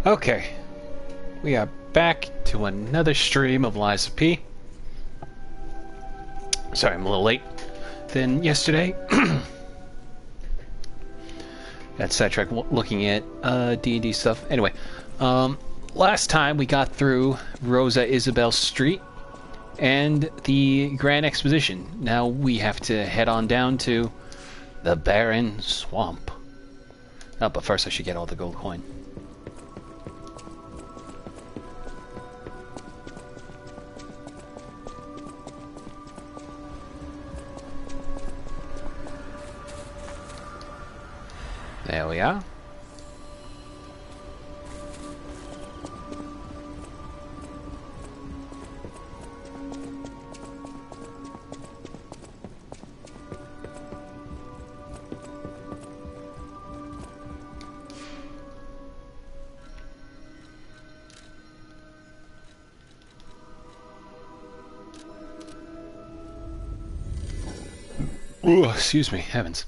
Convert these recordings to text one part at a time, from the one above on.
Okay, we are back to another stream of Lies of P. Sorry, I'm a little late than yesterday. Got sidetracked looking at D&D stuff. Anyway, last time we got through Rosa Isabel Street and the Grand Exposition. Now we have to head on down to the Barren Swamp. Oh, but first I should get all the gold coin. There we are. Ooh, excuse me, heavens.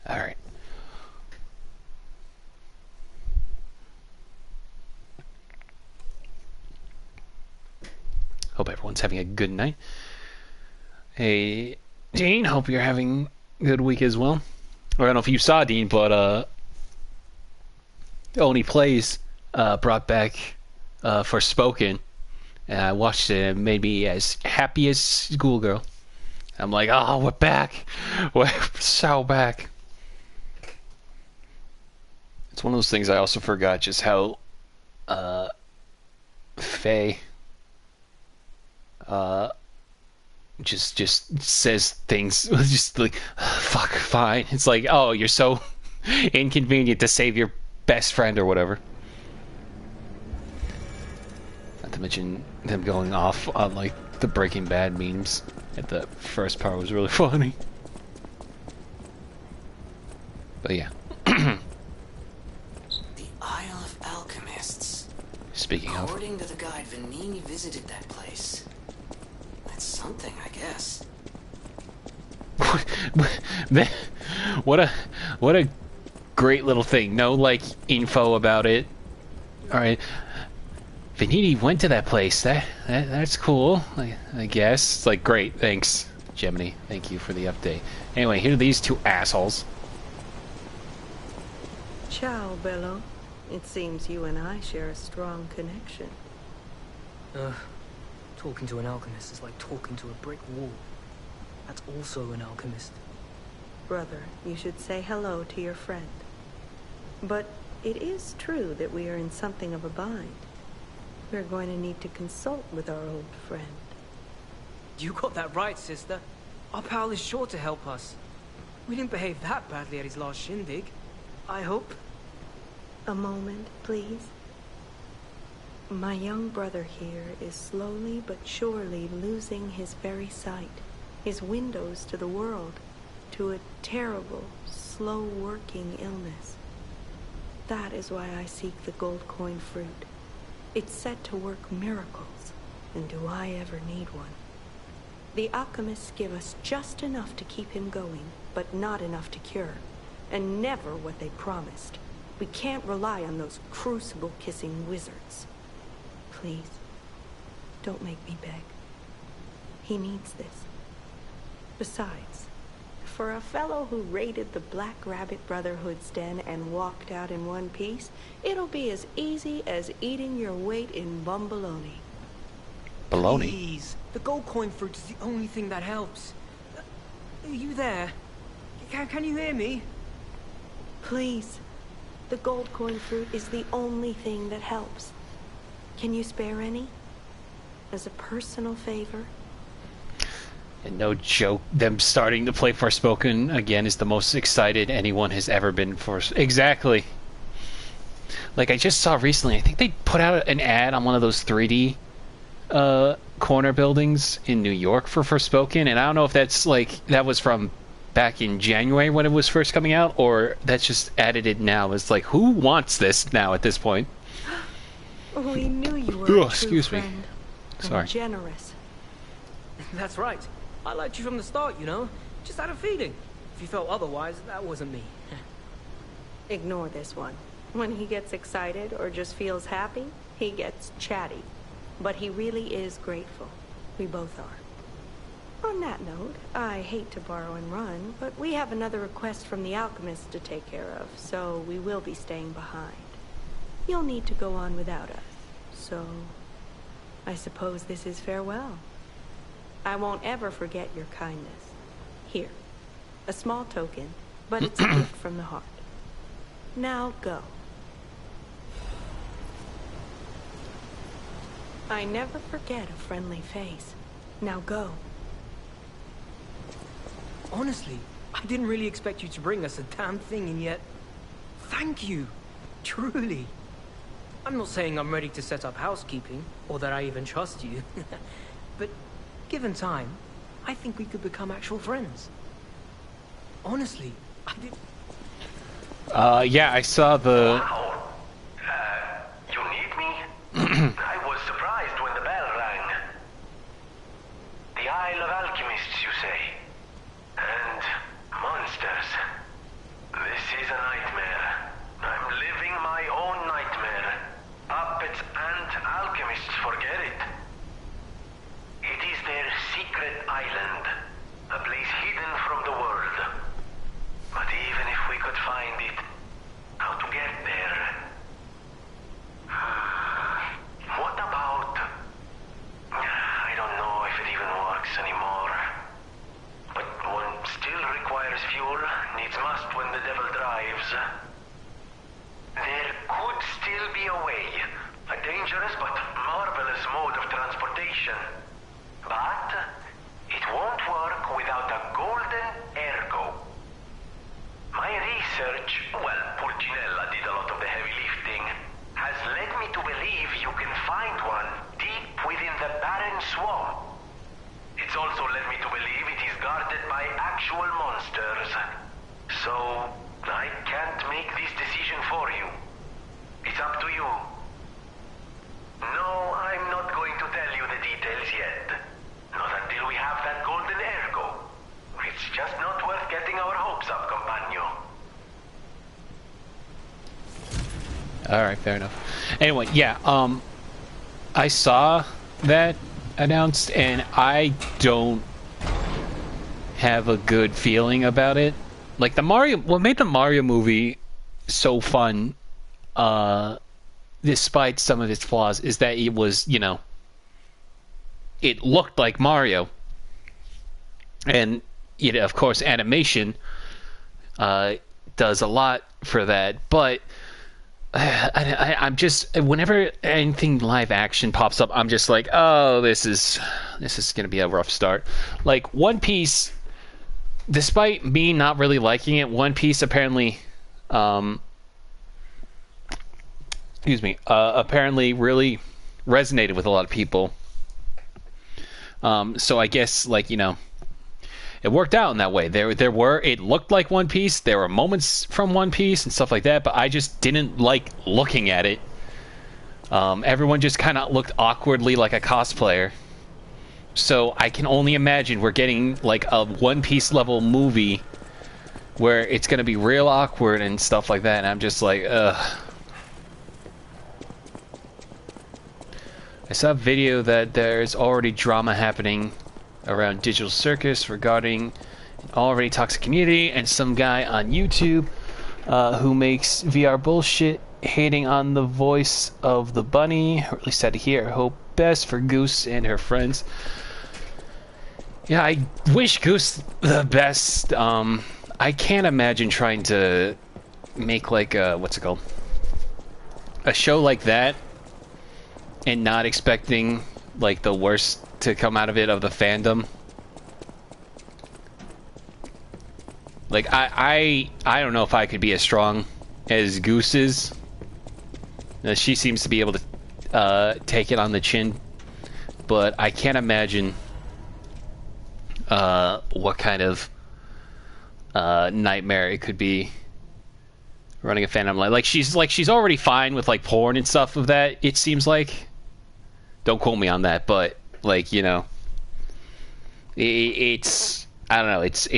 Alright. Hope everyone's having a good night. Hey, Dean, hope you're having a good week as well. Or I don't know if you saw Dean, but Only Plays brought back Forspoken. And I watched it and it made me as happy as schoolgirl. I'm like, oh, we're back. We're so back. It's one of those things I also forgot just how Faye just says things just like fuck fine. It's like, oh, you're so inconvenient to save your best friend or whatever. Not to mention them going off on like the Breaking Bad memes at the first part was really funny. But yeah. Isle of Alchemists. Speaking of, according to the guide, Vanini visited that place. That's something, I guess. what a great little thing. No like info about it. All right, Vanini went to that place. That's cool. I guess it's like great. Thanks, Gemini. Thank you for the update. Anyway, here are these two assholes. Ciao, Bello. It seems you and I share a strong connection. Talking to an alchemist is like talking to a brick wall. That's also an alchemist. Brother, you should say hello to your friend. But it is true that we are in something of a bind. We're going to need to consult with our old friend. You got that right, sister. Our pal is sure to help us. We didn't behave that badly at his last shindig. I hope. A moment, please. My young brother here is slowly but surely losing his very sight, his windows to the world, to a terrible, slow-working illness. That is why I seek the gold coin fruit. It's said to work miracles, and do I ever need one? The alchemists give us just enough to keep him going, but not enough to cure, and never what they promised. We can't rely on those crucible-kissing wizards. Please, don't make me beg. He needs this. Besides, for a fellow who raided the Black Rabbit Brotherhood's den and walked out in one piece, it'll be as easy as eating your weight in bumbaloni. Baloney. Please, the gold coin fruit is the only thing that helps. Are you there? Can you hear me? Please. The gold coin fruit is the only thing that helps. Can you spare any? As a personal favor? And no joke, them starting to play Forspoken again is the most excited anyone has ever been for. Exactly. Like I just saw recently, I think they put out an ad on one of those 3D corner buildings in New York for Forspoken, and I don't know if that's like that was from back in January when it was first coming out, or that's just added it now. It's like, who wants this now at this point? We knew you were a true excuse friend. me. And Sorry. generous. That's right. I liked you from the start, you know. Just had a feeling. you felt otherwise, that wasn't me. Ignore this one. When he gets excited or just feels happy, he gets chatty. But he really is grateful. We both are. On that note, I hate to borrow and run, but we have another request from the alchemist to take care of, so we will be staying behind. You'll need to go on without us, so I suppose this is farewell. I won't ever forget your kindness. Here, a small token, but it's a gift from the heart. Now go. I never forget a friendly face. Now go. Honestly, I didn't really expect you to bring us a damn thing, and yet... Thank you. Truly. I'm not saying I'm ready to set up housekeeping, or that I even trust you. But, given time, I think we could become actual friends. Honestly, I did... Yeah, I saw the... Wow. You need me? I was surprised when the bell rang. The Isle of Alchemists, you say? And monsters. This is a nightmare. I'm living my own nightmare. Puppets and alchemists forget it. It is their secret island. A place hidden from the world. But even if we could find it, how to get there? What about... I don't know if it even works anymore. But one still requires fuel, needs must when the devil drives. There could still be a way. A dangerous but marvelous mode of transportation. But it won't work without a golden ergo. My research, well, Pulcinella did a lot of the heavy lifting, has led me to believe you can find one deep within the barren swamp. It's also led me to believe it is guarded by actual monsters. So, I can't make this decision for you. It's up to you. No, I'm not going to tell you the details yet. Not until we have that golden ergo. It's just not worth getting our hopes up, compagno. Alright, fair enough. Anyway, yeah, I saw that announced, and I don't have a good feeling about it. Like, what made the Mario movie so fun, despite some of its flaws, is that it was, you know, it looked like Mario. And, you know, of course, animation does a lot for that, but I'm just, whenever anything live action pops up, I'm just like, oh, this is gonna be a rough start. Like, One Piece, despite me not really liking it, One Piece apparently apparently really resonated with a lot of people. So I guess, like, you know, it worked out in that way. It looked like One Piece. There were moments from One Piece and stuff like that, but I just didn't like looking at it. Everyone just kind of looked awkwardly like a cosplayer. So I can only imagine we're getting like a One Piece level movie where it's going to be real awkward and stuff like that, and I'm just like, ugh. I saw a video that there's already drama happening around Digital Circus regarding an already toxic community, and some guy on YouTube who makes VR bullshit hating on the voice of the bunny. Really sad to hear. Hope best for Goose and her friends. Yeah, I wish Goose the best. I can't imagine trying to make like a, what's it called? A show like that and not expecting like the worst to come out of it, of the fandom. Like, I don't know if I could be as strong as Goose is. She seems to be able to take it on the chin, but I can't imagine what kind of nightmare it could be running a fandom like she's already fine with like porn and stuff of that, it seems like. Don't quote me on that, but like, you know, it's I don't know. It's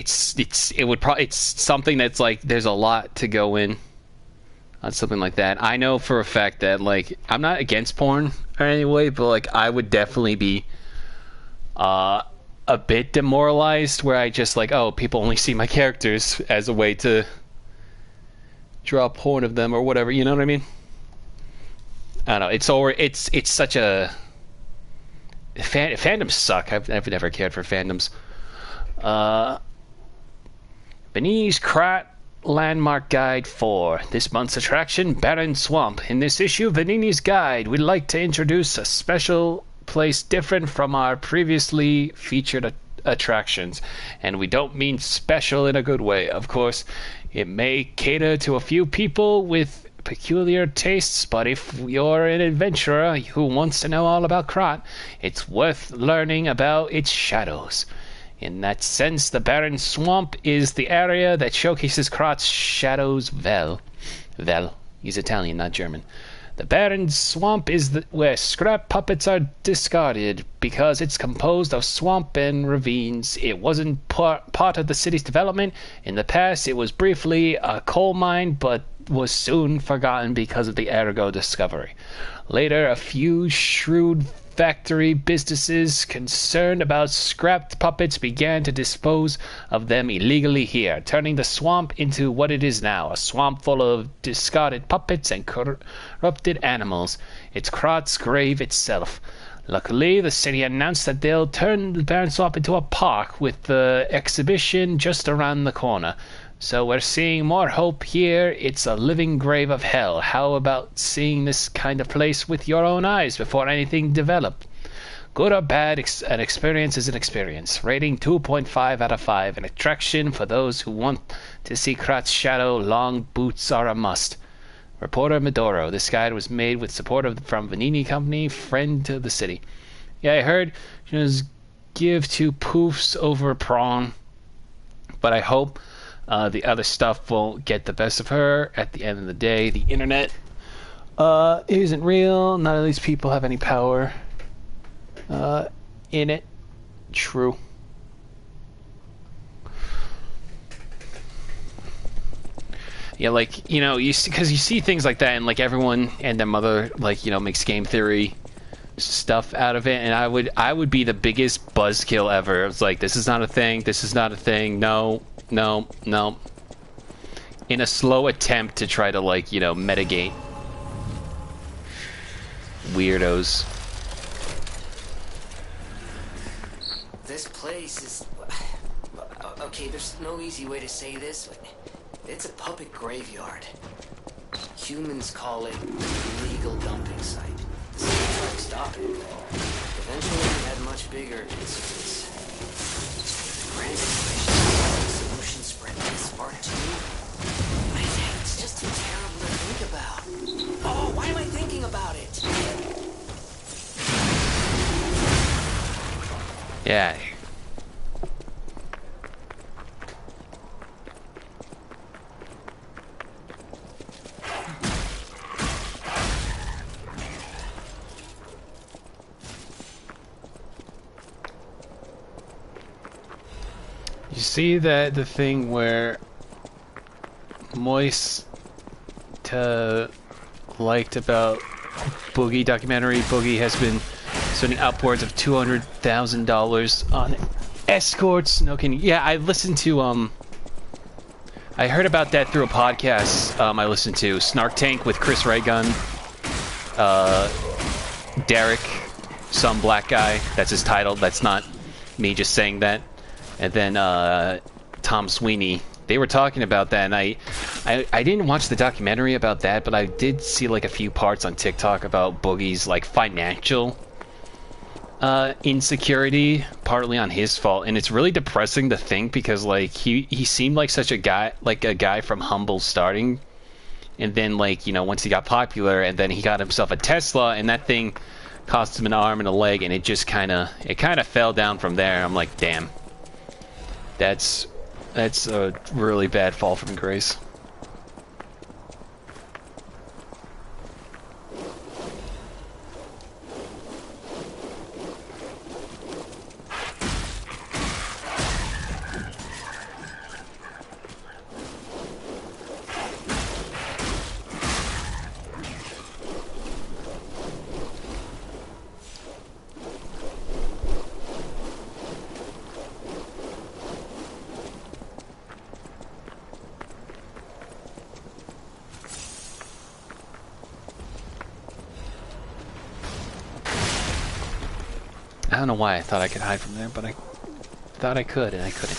something that's like there's a lot to go in on something like that. I know for a fact that like I'm not against porn or anyway, but like I would definitely be a bit demoralized where I just like, oh, people only see my characters as a way to draw porn of them or whatever. You know what I mean? I don't know. It's such a fandoms suck. I've never cared for fandoms. Benini's Krat Landmark Guide 4. This month's attraction, Barren Swamp. In this issue of Benini's Guide, we'd like to introduce a special place different from our previously featured attractions. And we don't mean special in a good way. Of course, it may cater to a few people with peculiar tastes, but if you're an adventurer who wants to know all about Krat, it's worth learning about its shadows. In that sense, the Barren Swamp is the area that showcases Krat's shadows. Well, he's Italian, not German. The Barren Swamp is where scrap puppets are discarded because it's composed of swamp and ravines. It wasn't part of the city's development. In the past, it was briefly a coal mine, but was soon forgotten because of the Ergo discovery. Later, a few shrewd factory businesses concerned about scrapped puppets began to dispose of them illegally here, turning the swamp into what it is now, a swamp full of discarded puppets and corrupted animals. It's Krat's grave itself. Luckily, the city announced that they'll turn the Barren Swamp into a park with the exhibition just around the corner. So we're seeing more hope here. It's a living grave of hell. How about seeing this kind of place with your own eyes before anything developed? Good or bad, an experience is an experience. Rating 2.5 out of 5. An attraction for those who want to see Krat's shadow. Long boots are a must. Reporter Medoro. This guide was made with support from Vanini Company, friend to the city. Yeah, I heard she was give 2 poofs over prawn. But I hope the other stuff won't get the best of her. At the end of the day, the internet isn't real. None of these people have any power in it. True. Yeah, like, you know, because you see things like that, and like everyone and their mother, like, you know, makes game theory stuff out of it, and I would be the biggest buzzkill ever. It's like, this is not a thing. This is not a thing. No. In a slow attempt to try to, like, you know, mitigate weirdos. This place is... Okay, there's no easy way to say this, but it's a puppet graveyard. Humans call it a legal dumping site. The city tried to stop it, but eventually it had much bigger incidents. Granted, solution spread this far too. It's just too terrible to think about. Oh, why am I thinking about it? Yeah. You see that the thing where Moist liked about Boogie documentary? Boogie has been spending upwards of $200,000 on escorts. No kidding. Yeah, I listened to I heard about that through a podcast I listened to. Snark Tank with Chris Raygun, Derek, some black guy. That's his title. That's not me just saying that. And then Tom Sweeney. They were talking about that, and I didn't watch the documentary about that, but I did see like a few parts on TikTok about Boogie's like financial insecurity, partly on his fault, and it's really depressing to think because like he seemed like such a guy from humble starting, and then like, you know, once he got popular, and then he got himself a Tesla, and that thing cost him an arm and a leg, and it kind of fell down from there. I'm like, damn, that's a really bad fall from grace. I don't know why I thought I could hide from there, but I thought I could, and I couldn't.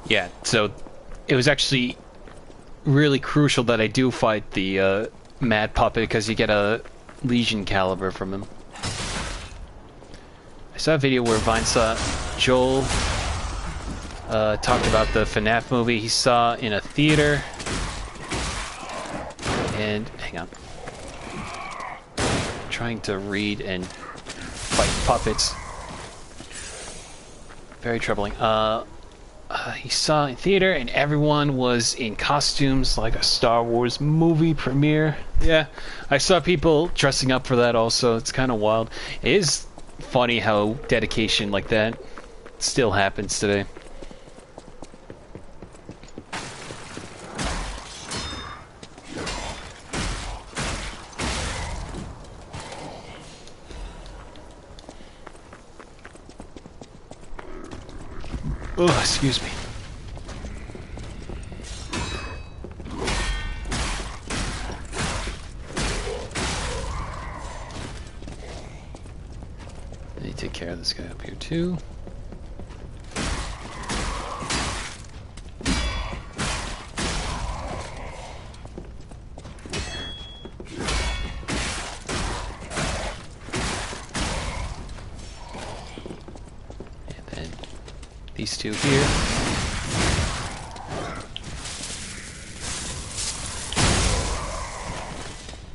Yeah, so it was actually really crucial that I do fight the Mad Puppet because you get a Legion caliber from him. I saw a video where Vine saw Joel talked about the FNAF movie he saw in a theater. And, hang on. I'm trying to read and fight puppets. Very troubling. He saw in theater and everyone was in costumes like a Star Wars movie premiere. Yeah, I saw people dressing up for that also. It's kind of wild. It is funny how dedication like that still happens today. Oh, excuse me. I need to take care of this guy up here too. These two here.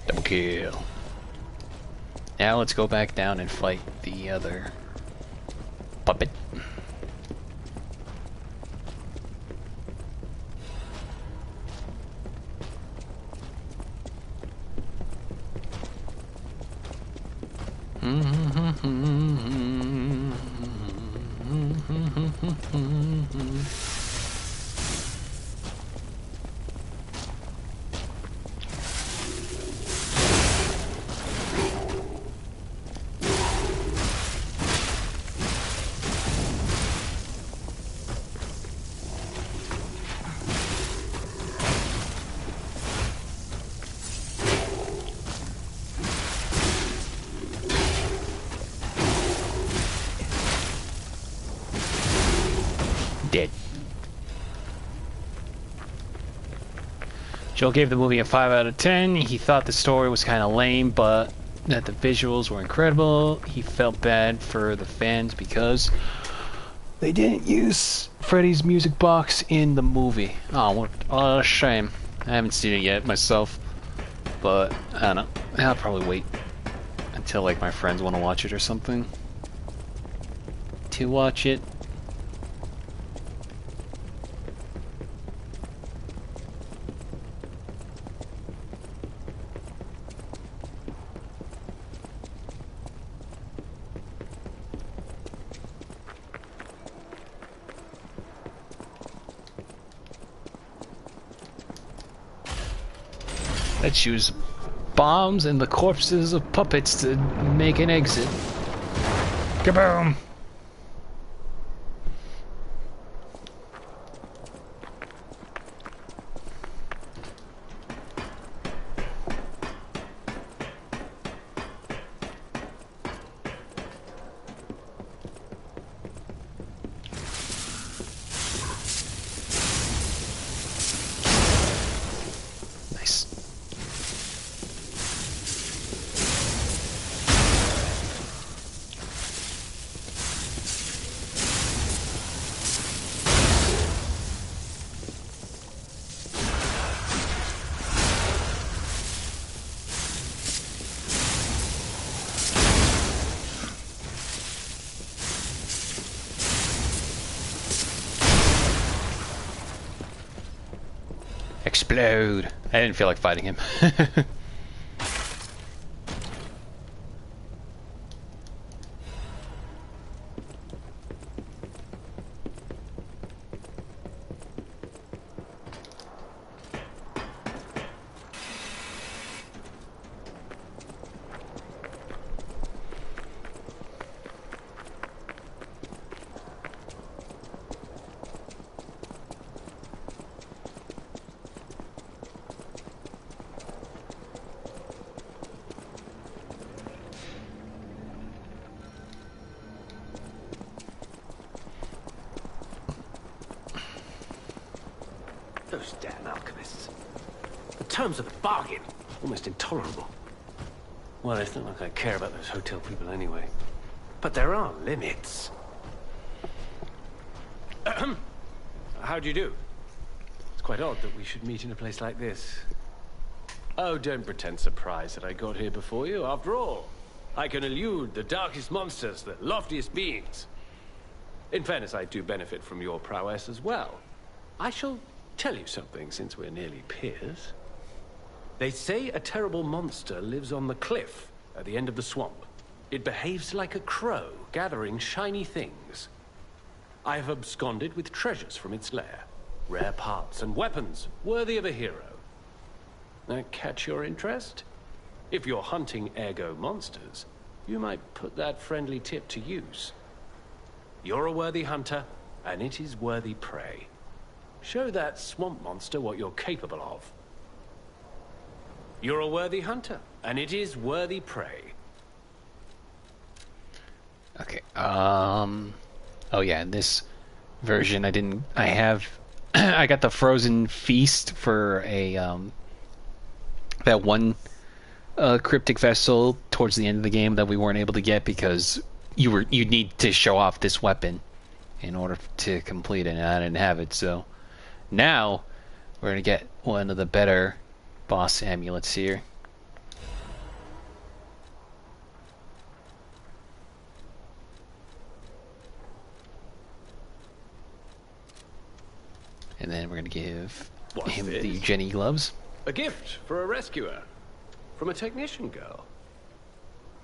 Double kill. Now let's go back down and fight the other puppet. Dead. Joel gave the movie a 5 out of 10. He thought the story was kind of lame, but that the visuals were incredible. He felt bad for the fans because they didn't use Freddy's music box in the movie. Oh, what a shame. I haven't seen it yet myself, but I don't know. I'll probably wait until like my friends want to watch it or something to watch it. Let's use bombs and the corpses of puppets to make an exit. Kaboom! Explode. I didn't feel like fighting him. Those damn alchemists. The terms of the bargain. Almost intolerable. Well, it's not like I care about those hotel people anyway. But there are limits. How do you do? It's quite odd that we should meet in a place like this. Oh, don't pretend surprised that I got here before you. After all, I can elude the darkest monsters, the loftiest beings. In fairness, I do benefit from your prowess as well. I shall tell you something, since we're nearly peers. They say a terrible monster lives on the cliff at the end of the swamp. It behaves like a crow, gathering shiny things. I have absconded with treasures from its lair. Rare parts and weapons, worthy of a hero. That catch your interest? If you're hunting ergo monsters, you might put that friendly tip to use. You're a worthy hunter, and it is worthy prey. Show that swamp monster what you're capable of. You're a worthy hunter, and it is worthy prey. Okay, oh yeah, in this version I have, I got the Frozen Feast for a, that one, cryptic vessel towards the end of the game that we weren't able to get because you need to show off this weapon in order to complete it, and I didn't have it, so now we're gonna get one of the better boss amulets here. And then we're gonna give him the Jenny gloves. A gift for a rescuer. From a technician girl.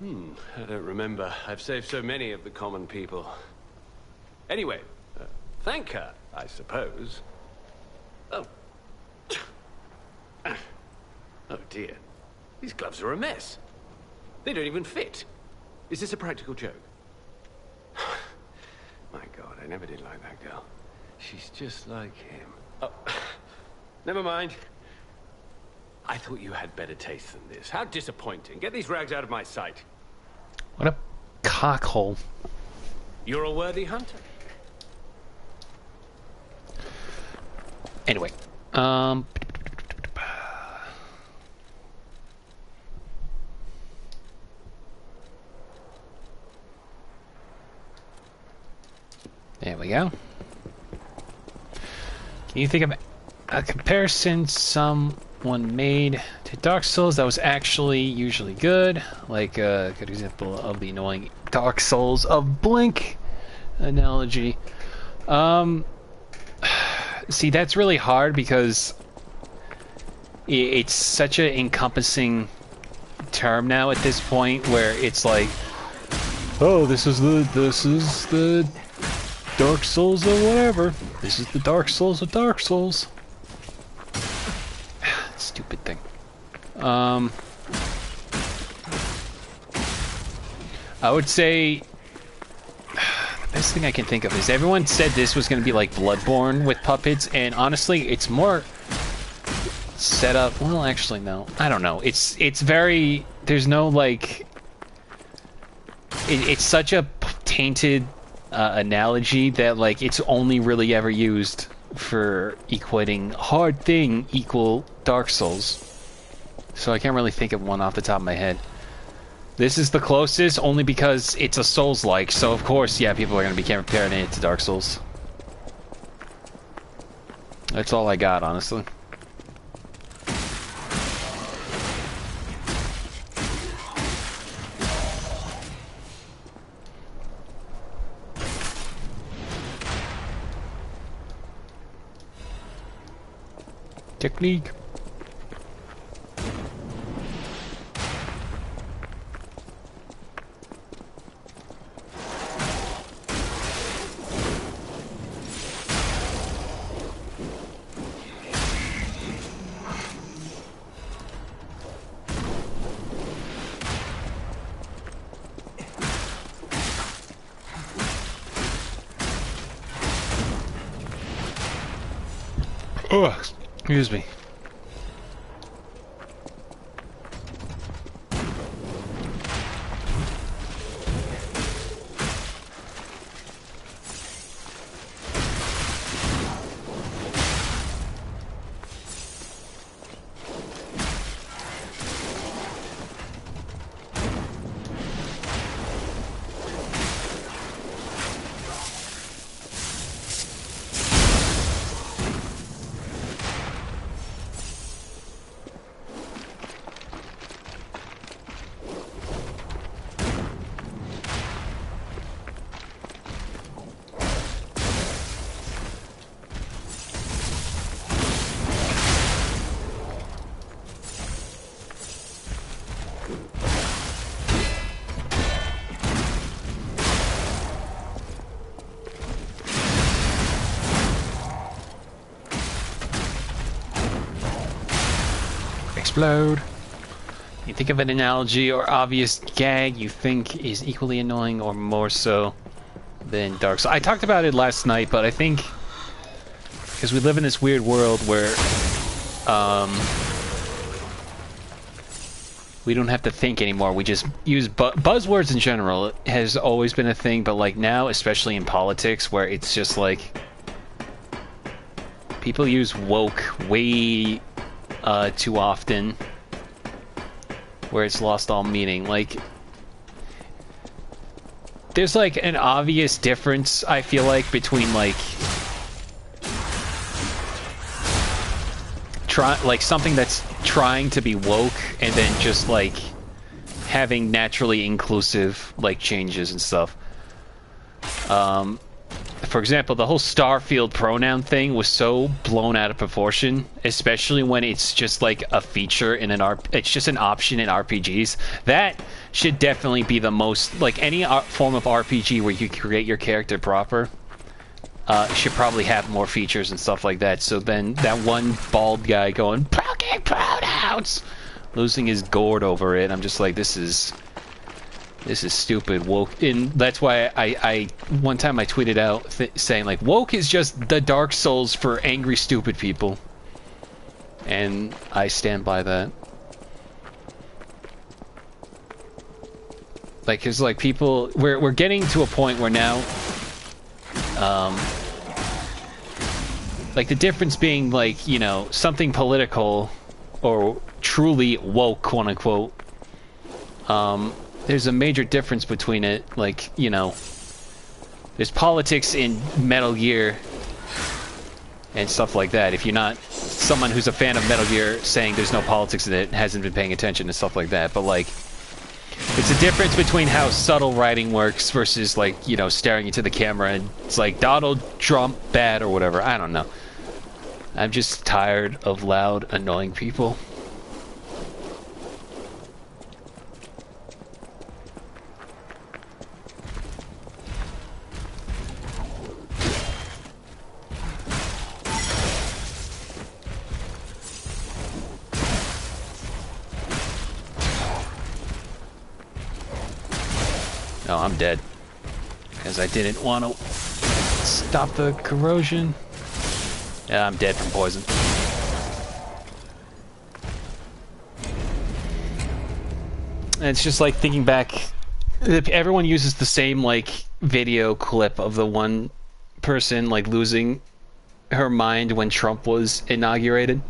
I don't remember. I've saved so many of the common people. Anyway, thank her, I suppose. Oh. Oh dear. These gloves are a mess. They don't even fit. Is this a practical joke? My God, I never did like that girl. She's just like him. Oh, never mind. I thought you had better taste than this. How disappointing. Get these rags out of my sight. What a cockhole. You're a worthy hunter. Anyway, there we go. Can you think of a comparison someone made to Dark Souls that was actually usually good? Like a good example of the annoying Dark Souls of Blink analogy. See, that's really hard because it's such an encompassing term now at this point where it's like, oh, this is the Dark Souls or whatever. This is the Dark Souls of Dark Souls. Stupid thing. I would say the best thing I can think of is everyone said this was going to be like Bloodborne with puppets, and honestly, it's more set up. Well, actually, no. I don't know. It's very. There's no like. It's such a tainted analogy that like it's only really ever used for equating hard thing equal Dark Souls. So I can't really think of one off the top of my head. This is the closest only because it's a Souls-like, so of course, yeah, people are going to be comparing it to Dark Souls. That's all I got, honestly. Technique. Oh, excuse me. Explode. You think of an analogy or obvious gag you think is equally annoying or more so than Dark Souls. I talked about it last night, but I think because we live in this weird world where we don't have to think anymore. We just use buzzwords in general. It has always been a thing, but like now, especially in politics, where it's just like people use woke way too often, where it's lost all meaning. Like, there's like an obvious difference, I feel like, between like something that's trying to be woke and then just like having naturally inclusive like changes and stuff. For example, the whole Starfield pronoun thing was so blown out of proportion, especially when it's just like a feature in it's just an option in RPGs. That should definitely be the most, like any form of RPG where you create your character proper, should probably have more features and stuff like that. So then that one bald guy going, "Fucking pronouns!" losing his gourd over it, I'm just like, this is stupid. Woke, and that's why I one time I tweeted out saying like, woke is just the Dark Souls for angry stupid people, and I stand by that. Like, cause like people, we're getting to a point where now, like the difference being like, you know, something political or truly woke, quote unquote, there's a major difference between it. Like, you know, there's politics in Metal Gear and stuff like that. If you're not someone who's a fan of Metal Gear saying there's no politics in it, hasn't been paying attention and stuff like that. But like, it's a difference between how subtle writing works versus like, you know, staring into the camera and it's like Donald Trump bad or whatever. I don't know. I'm just tired of loud, annoying people. Oh, I'm dead. Because I didn't want to stop the corrosion. Yeah, I'm dead from poison. And it's just like thinking back, everyone uses the same like video clip of the one person like losing her mind when Trump was inaugurated.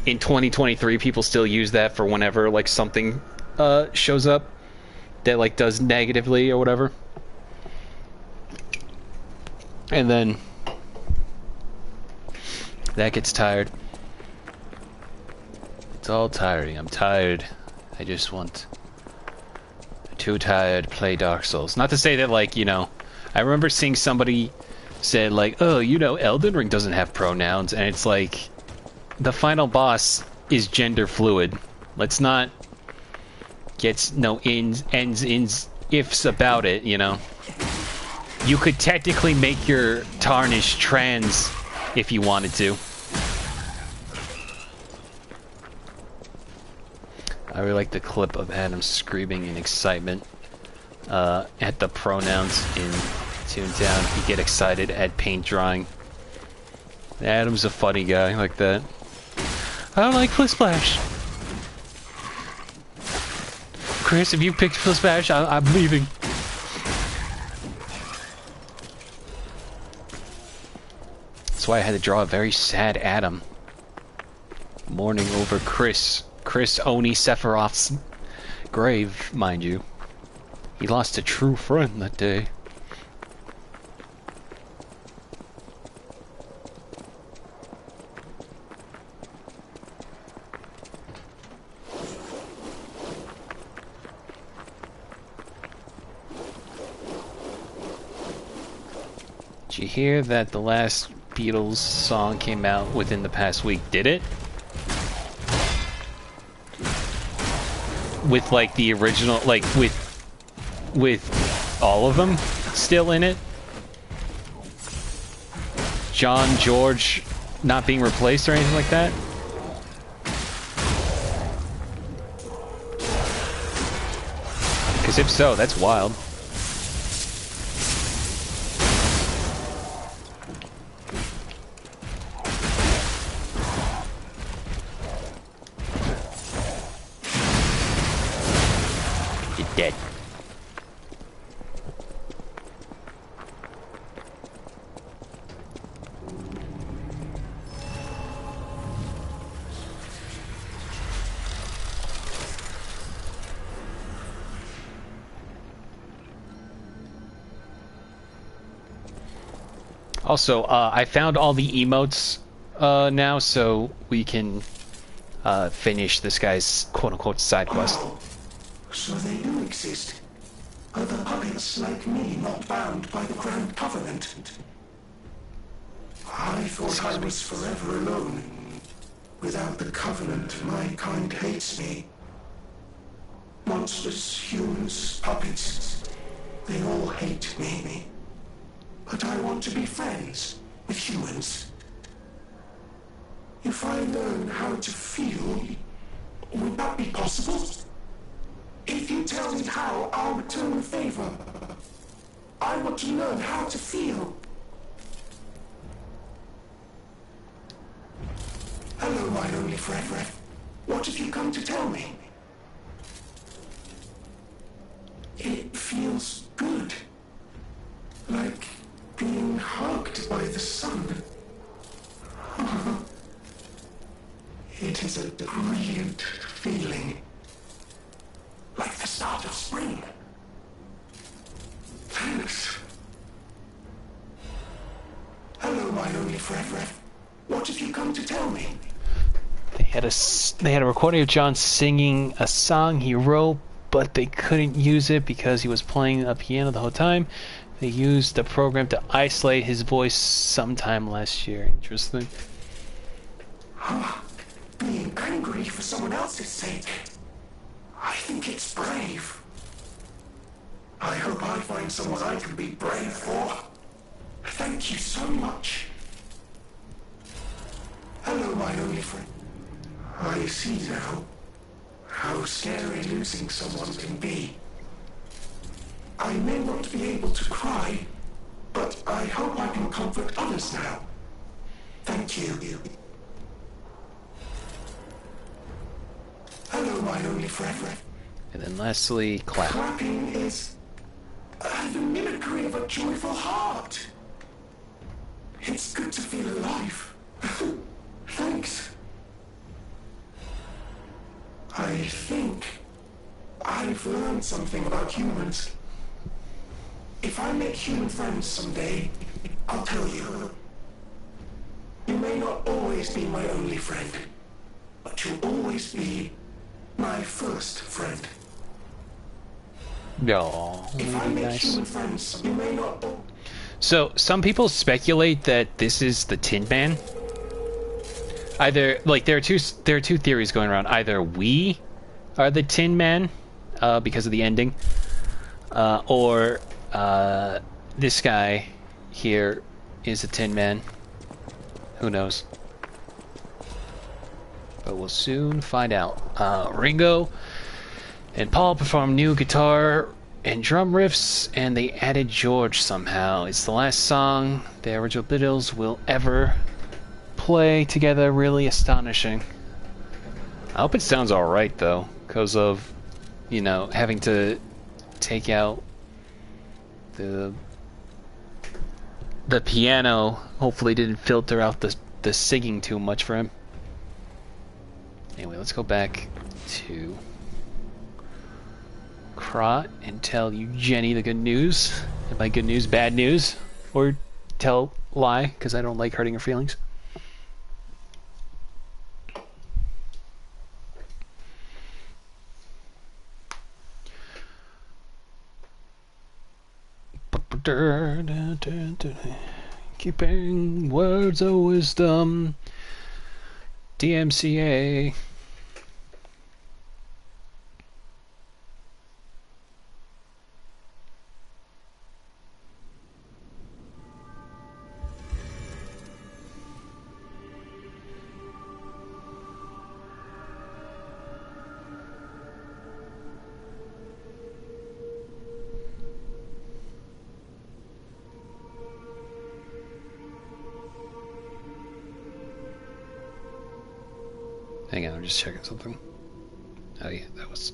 In 2023, people still use that for whenever like something shows up that like does negatively or whatever. And then that gets tired. It's all tiring. I'm tired. I just want too tired to play Dark Souls. Not to say that, like, you know, I remember seeing somebody say like, oh, you know, Elden Ring doesn't have pronouns, and it's like, the final boss is gender fluid. Let's not get no ends, ifs about it, you know? You could technically make your Tarnish trans if you wanted to. I really like the clip of Adam screaming in excitement at the pronouns in Toontown. You get excited at paint drawing. Adam's a funny guy like that. I don't like Flip Splash. Chris, if you picked Flip Splash, I'm leaving. That's why I had to draw a very sad Adam. Mourning over Chris Oni Sephiroth's grave, mind you. He lost a true friend that day. Did you hear that the last Beatles song came out within the past week? Did it? With like the original, like with all of them still in it? John, George not being replaced or anything like that? Because if so, that's wild. Dead. Also, I found all the emotes now, so we can finish this guy's quote-unquote side quest. So they do exist. Other puppets like me not bound by the Grand Covenant. I thought I was forever alone. Without the Covenant, my kind hates me. Monsters, humans, puppets, they all hate me. But I want to be friends with humans. If I learn how to feel, would that be possible? If you tell me how, I'll return the favor. I want to learn how to feel. Hello, my only friend. What have you come to tell me? It feels good. Like being hugged by the sun. It is a brilliant feeling. Like the start of spring. Thanks. Hello, my only friend. What have you come to tell me? They had a recording of John singing a song he wrote, but they couldn't use it because he was playing a piano the whole time. They used the program to isolate his voice sometime last year. Interesting. Being angry for someone else's sake. I think it's brave. I hope I find someone I can be brave for. Thank you so much. Hello, my only friend. I see now how scary losing someone can be. I may not be able to cry, but I hope I can comfort others now. Thank you. Hello, my only friend. And then lastly, clap. Clapping is the mimicry of a joyful heart. It's good to feel alive. Thanks. I think I've learned something about humans. If I make human friends someday, I'll tell you. You may not always be my only friend, but you'll always be my first friend. No, If I make human friends, you may not. So some people speculate that this is the Tin Man. Either like there are two theories going around. Either we are the Tin Man because of the ending, or this guy here is a Tin Man. Who knows? But we'll soon find out. Ringo and Paul perform new guitar and drum riffs, and they added George somehow. It's the last song the original Beatles will ever play together. Really astonishing. I hope it sounds alright though, because of, you know, having to take out the piano. Hopefully didn't filter out the singing too much for him. Anyway, let's go back to Krot and tell you Jenny the good news. And by good news, bad news. Or tell lie, because I don't like hurting her feelings. Keeping words of wisdom. DMCA. Hang on, I'm just checking something. Oh yeah, that was...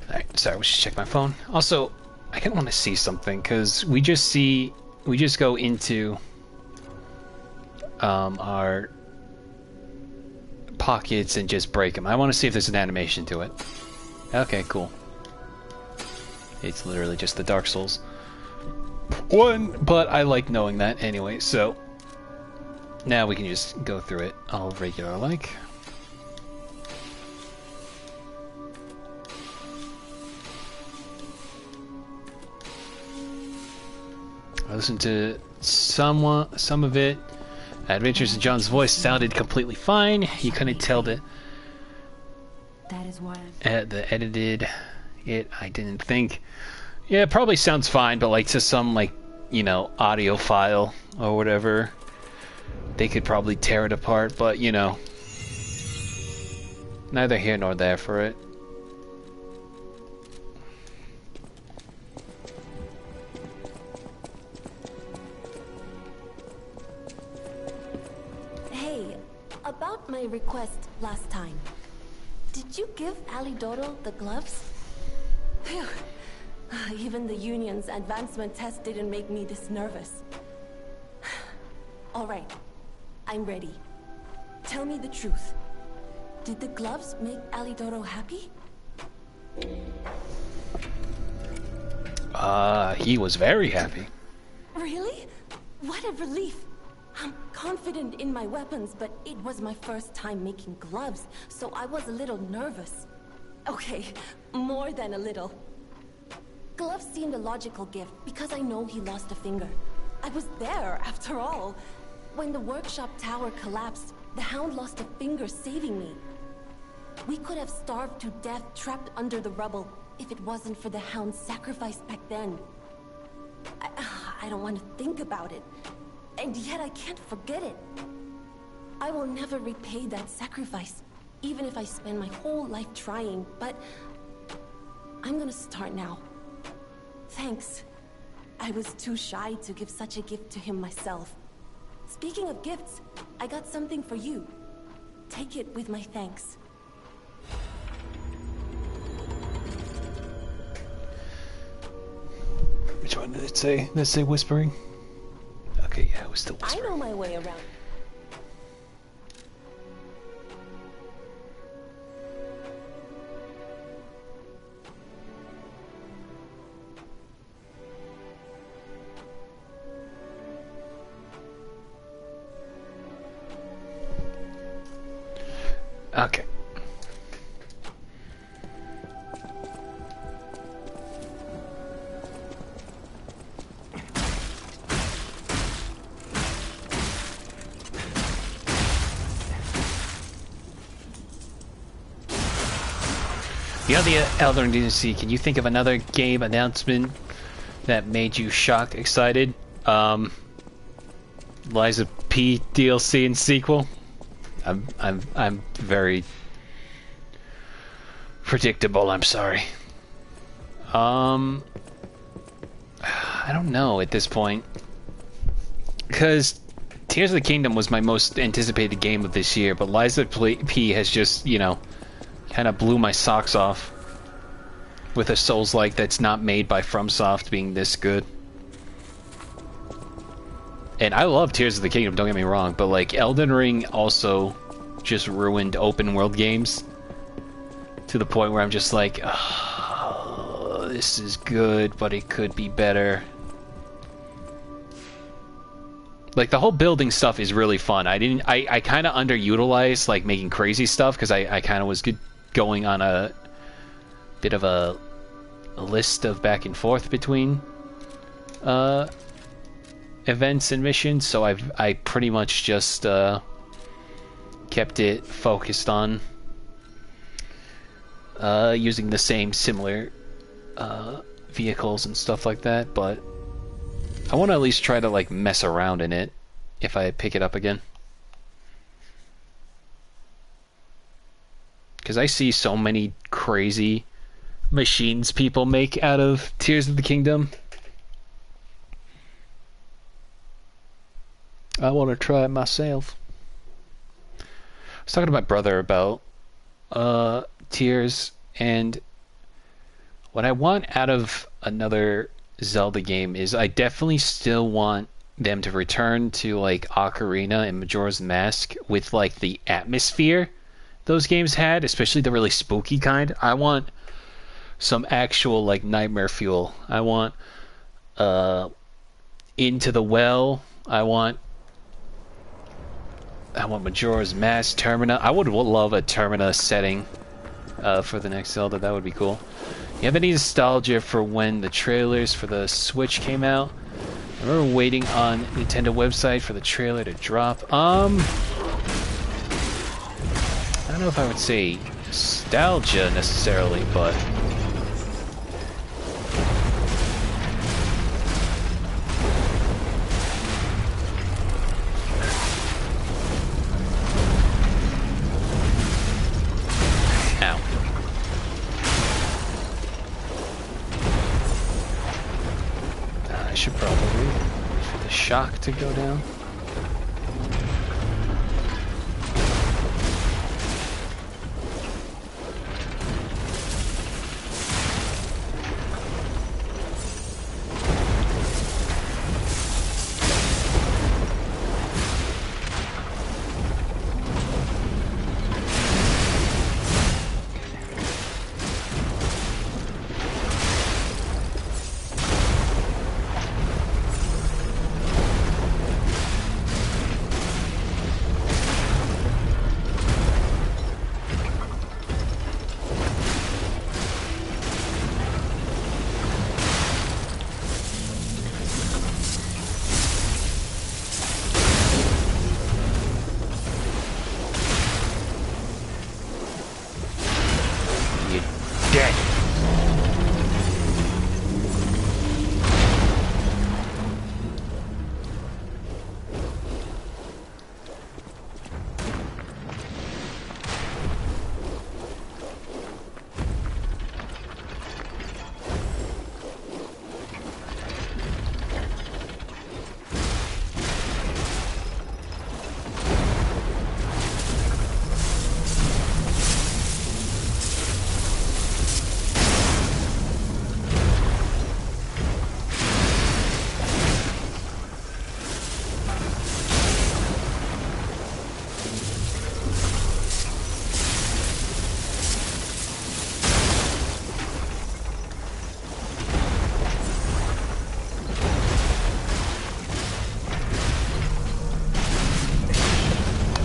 Alright, sorry, we should check my phone. Also, I kind of want to see something, because we just go into our pockets and just break them. I want to see if there's an animation to it. Okay, cool. It's literally just the Dark Souls one, but I like knowing that anyway, so now we can just go through it all regular like. I listened to some of it. Adventures in John's voice sounded completely fine. You couldn't tell that is why the edited it. I didn't think. Yeah, it probably sounds fine, but like to some like, you know, audio file or whatever, they could probably tear it apart. But you know, neither here nor there for it. About my request last time, did you give Alidoro the gloves? Phew. Even the Union's advancement test didn't make me this nervous. Alright, I'm ready. Tell me the truth. Did the gloves make Alidoro happy? He was very happy. Really? What a relief! I'm confident in my weapons, but it was my first time making gloves, so I was a little nervous. Okay, more than a little. Gloves seemed a logical gift, because I know he lost a finger. I was there, after all. When the workshop tower collapsed, the Hound lost a finger saving me. We could have starved to death trapped under the rubble, if it wasn't for the Hound's sacrifice back then. I don't want to think about it. And yet I can't forget it. I will never repay that sacrifice, even if I spend my whole life trying, but I'm gonna start now. Thanks. I was too shy to give such a gift to him myself. Speaking of gifts, I got something for you. Take it with my thanks. Which one did it say? Did it say whispering? Okay, yeah, it was still whispering. I know my way around. Okay. Beyond the Elder Ninja, can you think of another game announcement that made you shocked, excited? Liza P DLC and sequel. I'm very predictable. I'm sorry. I don't know at this point, because Tears of the Kingdom was my most anticipated game of this year, but Liza P has just, you know, kind of blew my socks off with a Souls-like that's not made by FromSoft being this good. And I love Tears of the Kingdom, don't get me wrong, but like Elden Ring also just ruined open world games to the point where I'm just like, oh, this is good, but it could be better. Like the whole building stuff is really fun. I kind of underutilized like making crazy stuff because I kind of was going on a bit of a list of back and forth between events and missions, so I pretty much just kept it focused on using the same similar vehicles and stuff like that, but I want to at least try to like mess around in it if I pick it up again, because I see so many crazy machines people make out of Tears of the Kingdom. I want to try it myself. I was talking to my brother about Tears, and what I want out of another Zelda game is I definitely still want them to return to like Ocarina and Majora's Mask with like the atmosphere those games had, especially the really spooky kind. I want some actual like nightmare fuel. I want Into the Well. I want Majora's Mask, Termina. I would love a Termina setting for the next Zelda. That would be cool. You have any nostalgia for when the trailers for the Switch came out? I remember waiting on Nintendo website for the trailer to drop. I don't know if I would say nostalgia necessarily, but I should probably wait for the shock to go down.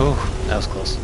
Oh, that was close.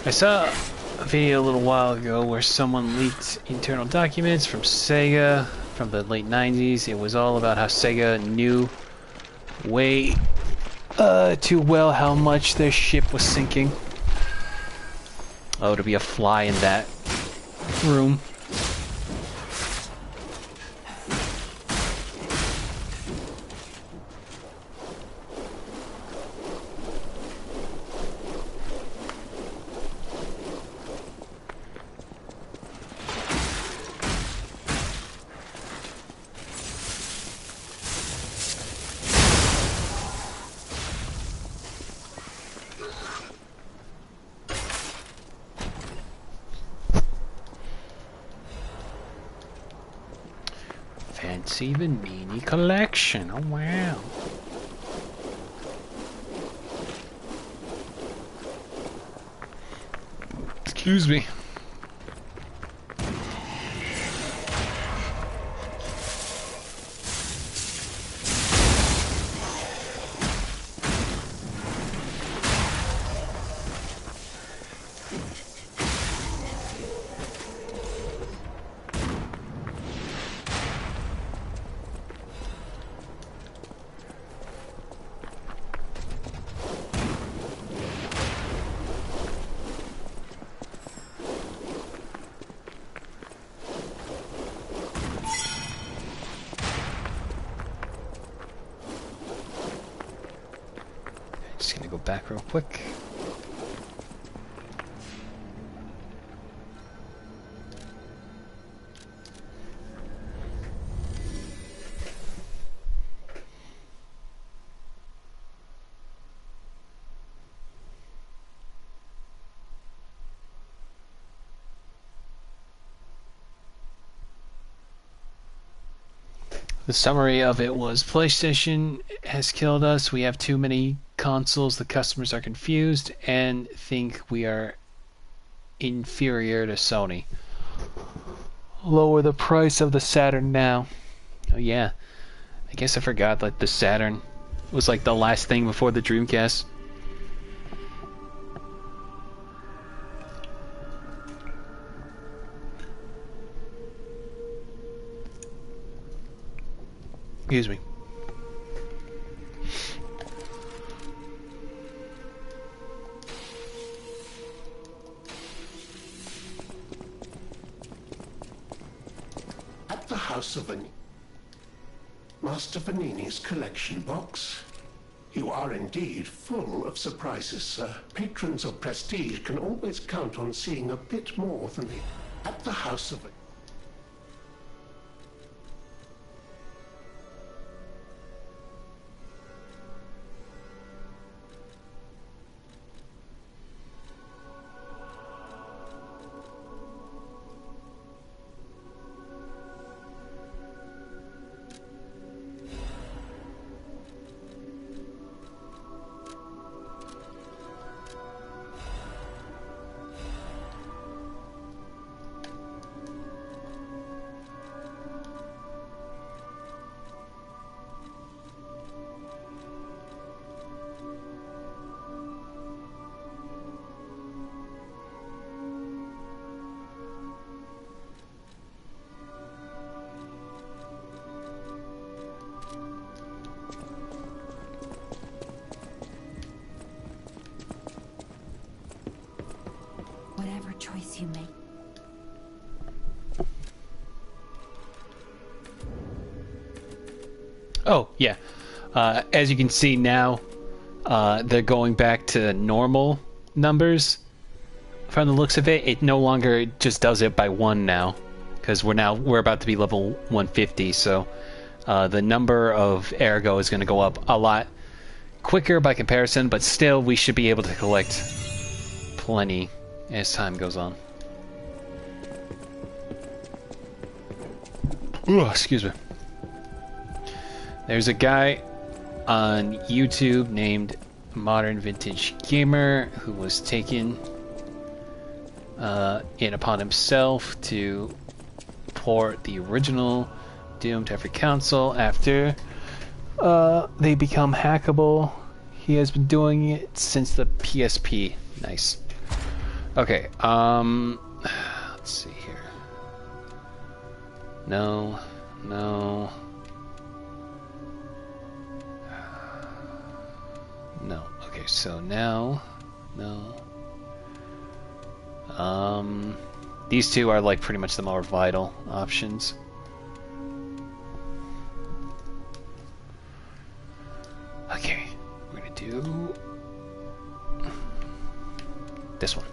I saw a video a little while ago where someone leaked internal documents from Sega from the late 90s. It was all about how Sega knew way too well how much their ship was sinking. Oh, to be a fly in that room. Fancy the mini collection. Oh wow. Excuse me. Just gonna go back real quick. The summary of it was PlayStation has killed us. We have too many consoles. The customers are confused and think we are inferior to Sony. Lower the price of the Saturn now. Oh yeah. I guess I forgot that the Saturn was like the last thing before the Dreamcast. Excuse me. At the house of Master Vanini's collection box. You are indeed full of surprises, sir. Patrons of prestige can always count on seeing a bit more than the... At the house of... Whatever choice you make. Oh, yeah. As you can see now, they're going back to normal numbers. From the looks of it, it no longer just does it by one now, because we're about to be level 150. So the number of Ergo is going to go up a lot quicker by comparison, but still we should be able to collect plenty as time goes on. Ooh, excuse me. There's a guy on YouTube named Modern Vintage Gamer who was taken in upon himself to port the original Doom to every console after they become hackable. He has been doing it since the PSP. Nice. Okay, let's see here. No, no. No. Okay, so now, no. These two are like pretty much the more vital options. Okay, we're gonna do this one.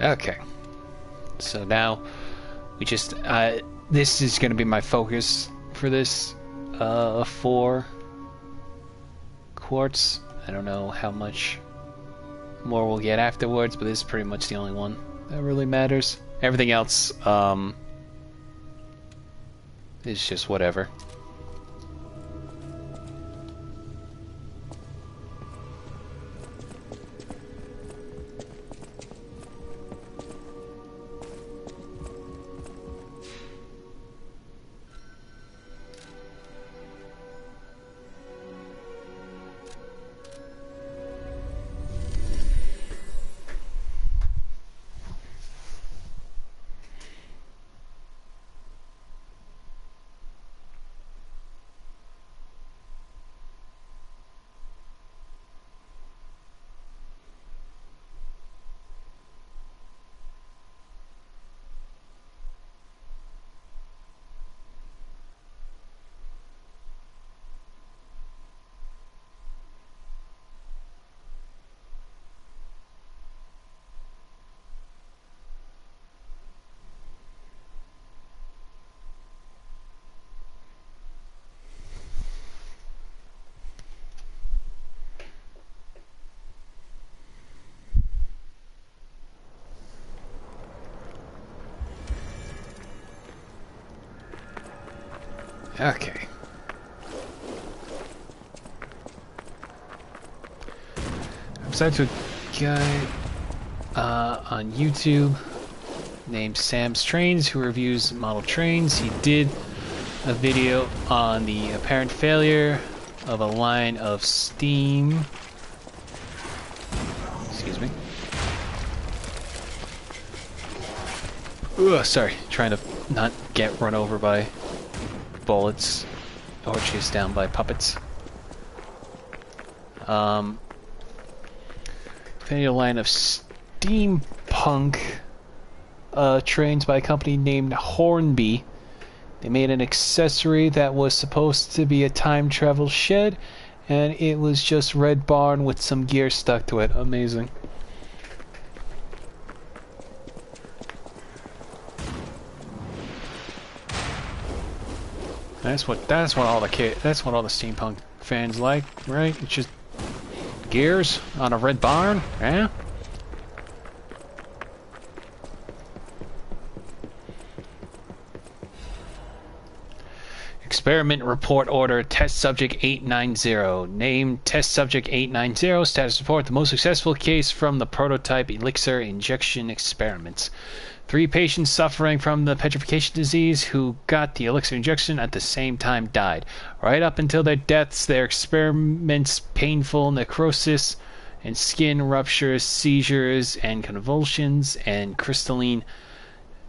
Okay, so now we just this is going to be my focus for this 4 quartz. I don't know how much more we'll get afterwards, but this is pretty much the only one that really matters. Everything else is just whatever. Okay. I'm signed to a guy on YouTube named Sam's Trains who reviews model trains. He did a video on the apparent failure of a line of steam. Excuse me. Ugh, sorry, trying to not get run over by bullets or chased down by puppets. Failure line of steampunk trains by a company named Hornby. They made an accessory that was supposed to be a time travel shed, and it was just red barn with some gear stuck to it. Amazing. That's what all the steampunk fans like, right? It's just gears on a red barn, yeah? Experiment report order, test subject 890. Name, test subject 890. Status report, the most successful case from the prototype elixir injection experiments. 3 patients suffering from the petrification disease who got the elixir injection at the same time died. Right up until their deaths, their experiments, painful necrosis and skin ruptures, seizures and convulsions, and crystalline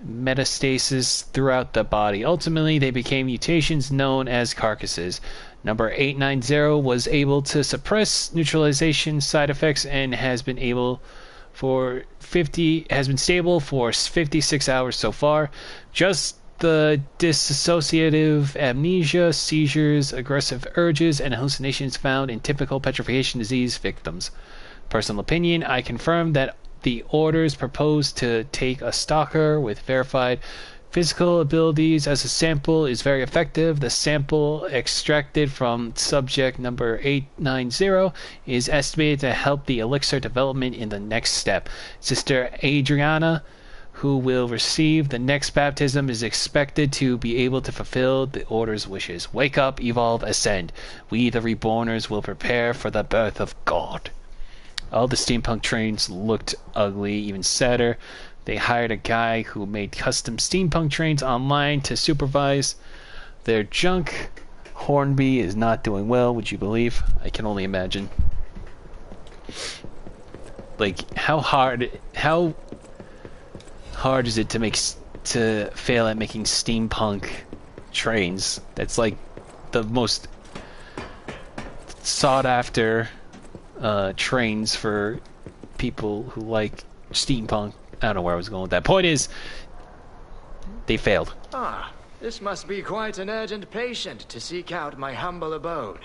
metastasis throughout the body. Ultimately, they became mutations known as carcasses. Number 890 was able to suppress neutralization side effects and has been stable for 56 hours so far. Just the dissociative amnesia, seizures, aggressive urges, and hallucinations found in typical petrification disease victims. Personal opinion, I confirm that the orders proposed to take a stalker with verified physical abilities as a sample is very effective. The sample extracted from subject number 890 is estimated to help the elixir development in the next step. Sister Adriana, who will receive the next baptism, is expected to be able to fulfill the order's wishes. Wake up, evolve, ascend. We, the Reborners, will prepare for the birth of God. All the steampunk trains looked ugly, even sadder. They hired a guy who made custom steampunk trains online to supervise their junk. Hornby is not doing well, would you believe? I can only imagine. Like, how hard is it to fail at making steampunk trains? That's like the most sought after trains for people who like steampunk. I don't know where I was going with that. Point is, they failed. Ah, this must be quite an urgent patient to seek out my humble abode.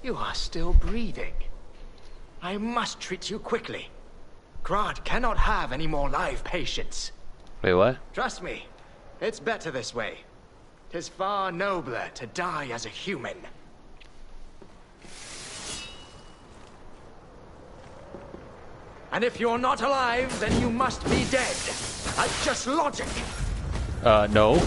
You are still breathing. I must treat you quickly. Grad cannot have any more live patients. Wait, what? Trust me, it's better this way. 'Tis far nobler to die as a human. And if you're not alive, then you must be dead. That's just logic. No.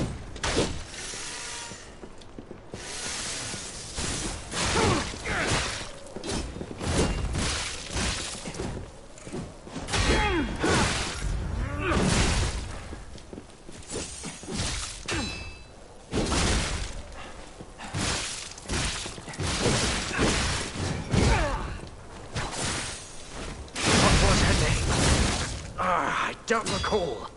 I don't recall.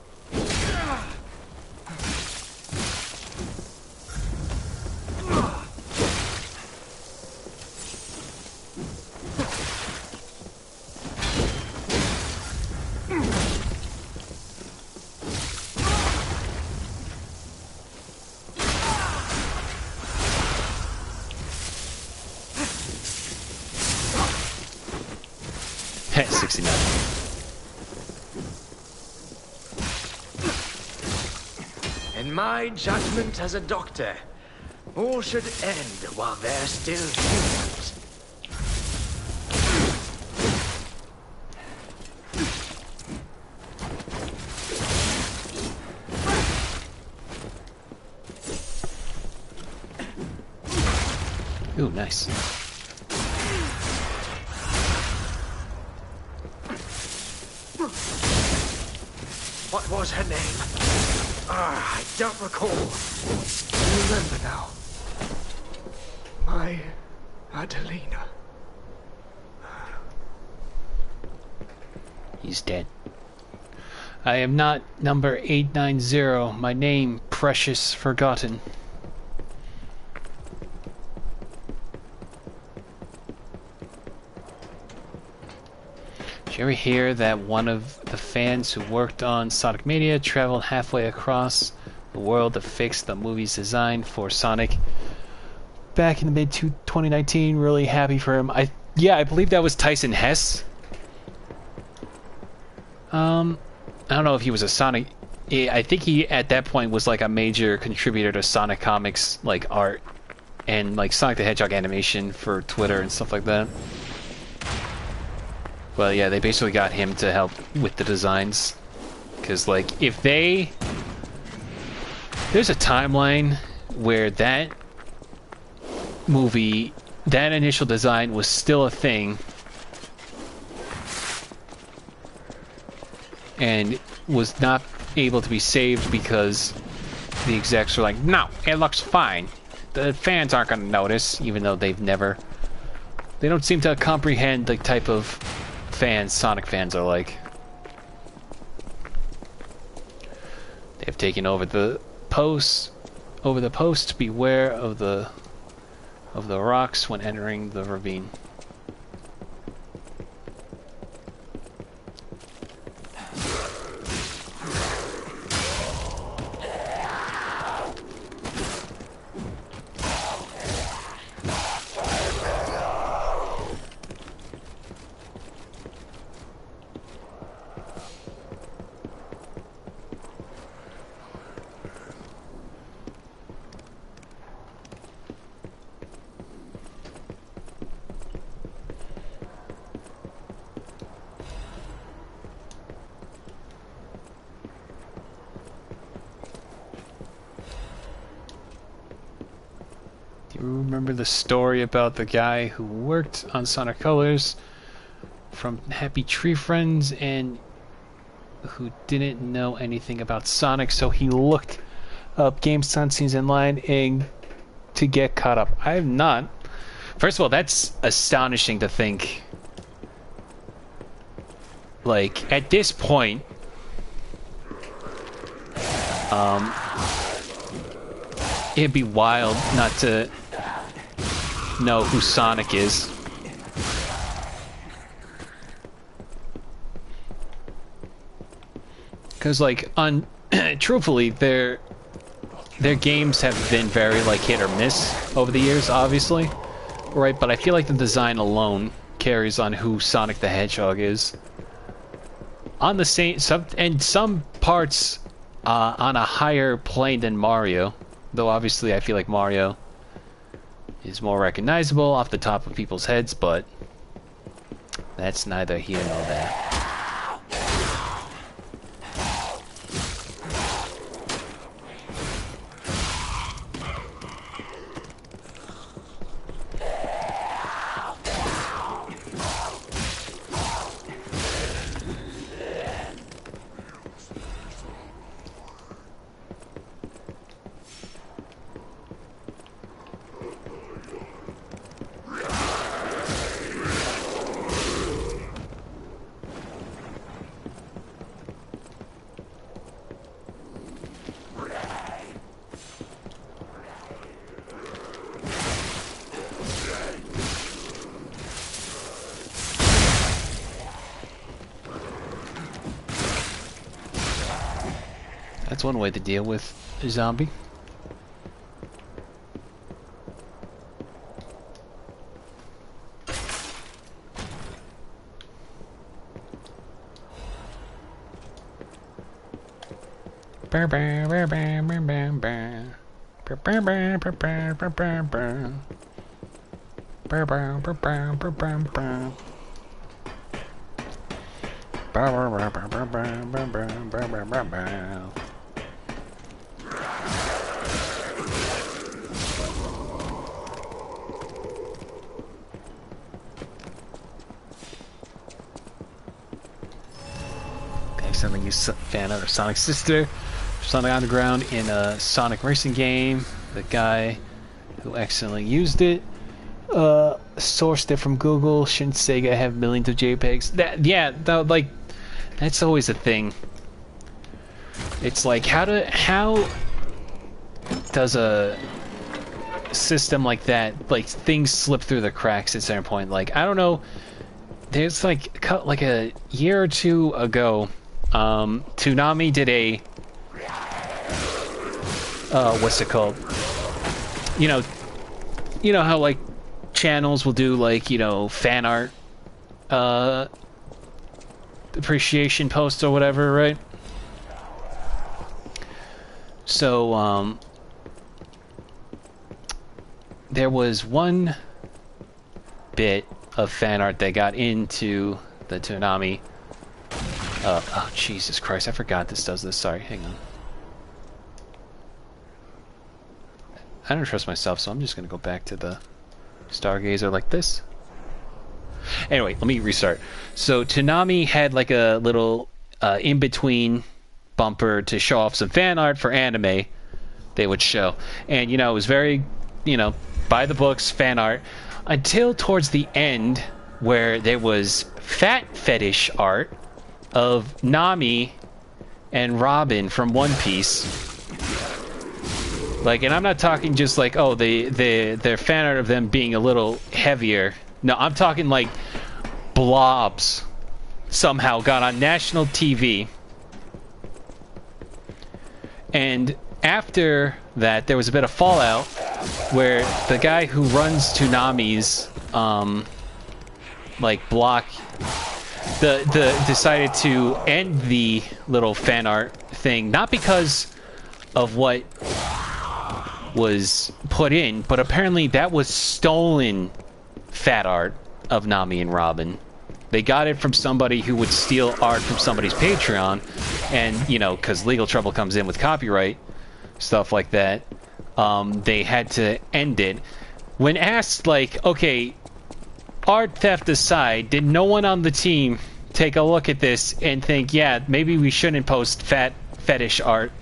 Hey, 69. In my judgment as a doctor, all should end while they're still humans. Ooh, nice. What was her name? I don't recall. I remember now. My Adelina. He's dead. I am not number 890. My name, precious forgotten. Did you ever hear that one of the fans who worked on Sonic Mania traveled halfway across the world to fix the movie's design for Sonic back in the mid-2019? Really happy for him. I believe that was Tyson Hess. I don't know if he was a Sonic. I think he at that point was like a major contributor to Sonic Comics, like art and like Sonic the Hedgehog animation for Twitter and stuff like that. Well, yeah, they basically got him to help with the designs. Because, like, if there's a timeline where that movie, that initial design was still a thing and was not able to be saved because the execs were like, no, it looks fine. The fans aren't going to notice, even though they don't seem to comprehend the type of fans Sonic fans are like. They've taken over the posts. Beware of the rocks when entering the ravine. Do you remember the story about the guy who worked on Sonic Colors from Happy Tree Friends and who didn't know anything about Sonic, so he looked up games cutscenes online and to get caught up? I have not. First of all, that's astonishing to think. Like, at this point, it'd be wild not to know who Sonic is. Because, like, truthfully, their games have been very, like, hit or miss over the years, obviously. Right, but I feel like the design alone carries on who Sonic the Hedgehog is. On the same, some parts on a higher plane than Mario. Though obviously I feel like Mario is more recognizable off the top of people's heads, but that's neither here nor there. That's one way to deal with a zombie. Something you fan of Sonic's sister, Sonic Underground in a Sonic racing game. The guy who accidentally used it sourced it from Google. Shouldn't Sega have millions of JPEGs? Like that's always a thing. It's like how does a system like that, like things slip through the cracks at a certain point? Like I don't know. There's like a year or two ago. Toonami did a what's it called? You know how like channels will do like, you know, fan art appreciation posts or whatever, right? So there was one bit of fan art that got into the Toonami. Oh, Jesus Christ, I forgot this does this. Sorry, hang on. I don't trust myself, so I'm just gonna go back to the Stargazer like this. Anyway, let me restart. So Toonami had like a little in-between bumper to show off some fan art for anime they would show. And, you know, it was very, you know, by the books fan art until towards the end where there was fat fetish art of Nami and Robin from One Piece. Like, and I'm not talking just like, oh, their fan art of them being a little heavier. No, I'm talking like blobs somehow got on national TV. And after that, there was a bit of fallout where the guy who runs Toonami's like block decided to end the little fan art thing, not because of what was put in, but apparently that was stolen fat art of Nami and Robin. They got it from somebody who would steal art from somebody's Patreon, and, you know, because legal trouble comes in with copyright, stuff like that, they had to end it. When asked, like, okay, art theft aside, did no one on the team take a look at this and think, yeah, maybe we shouldn't post fetish art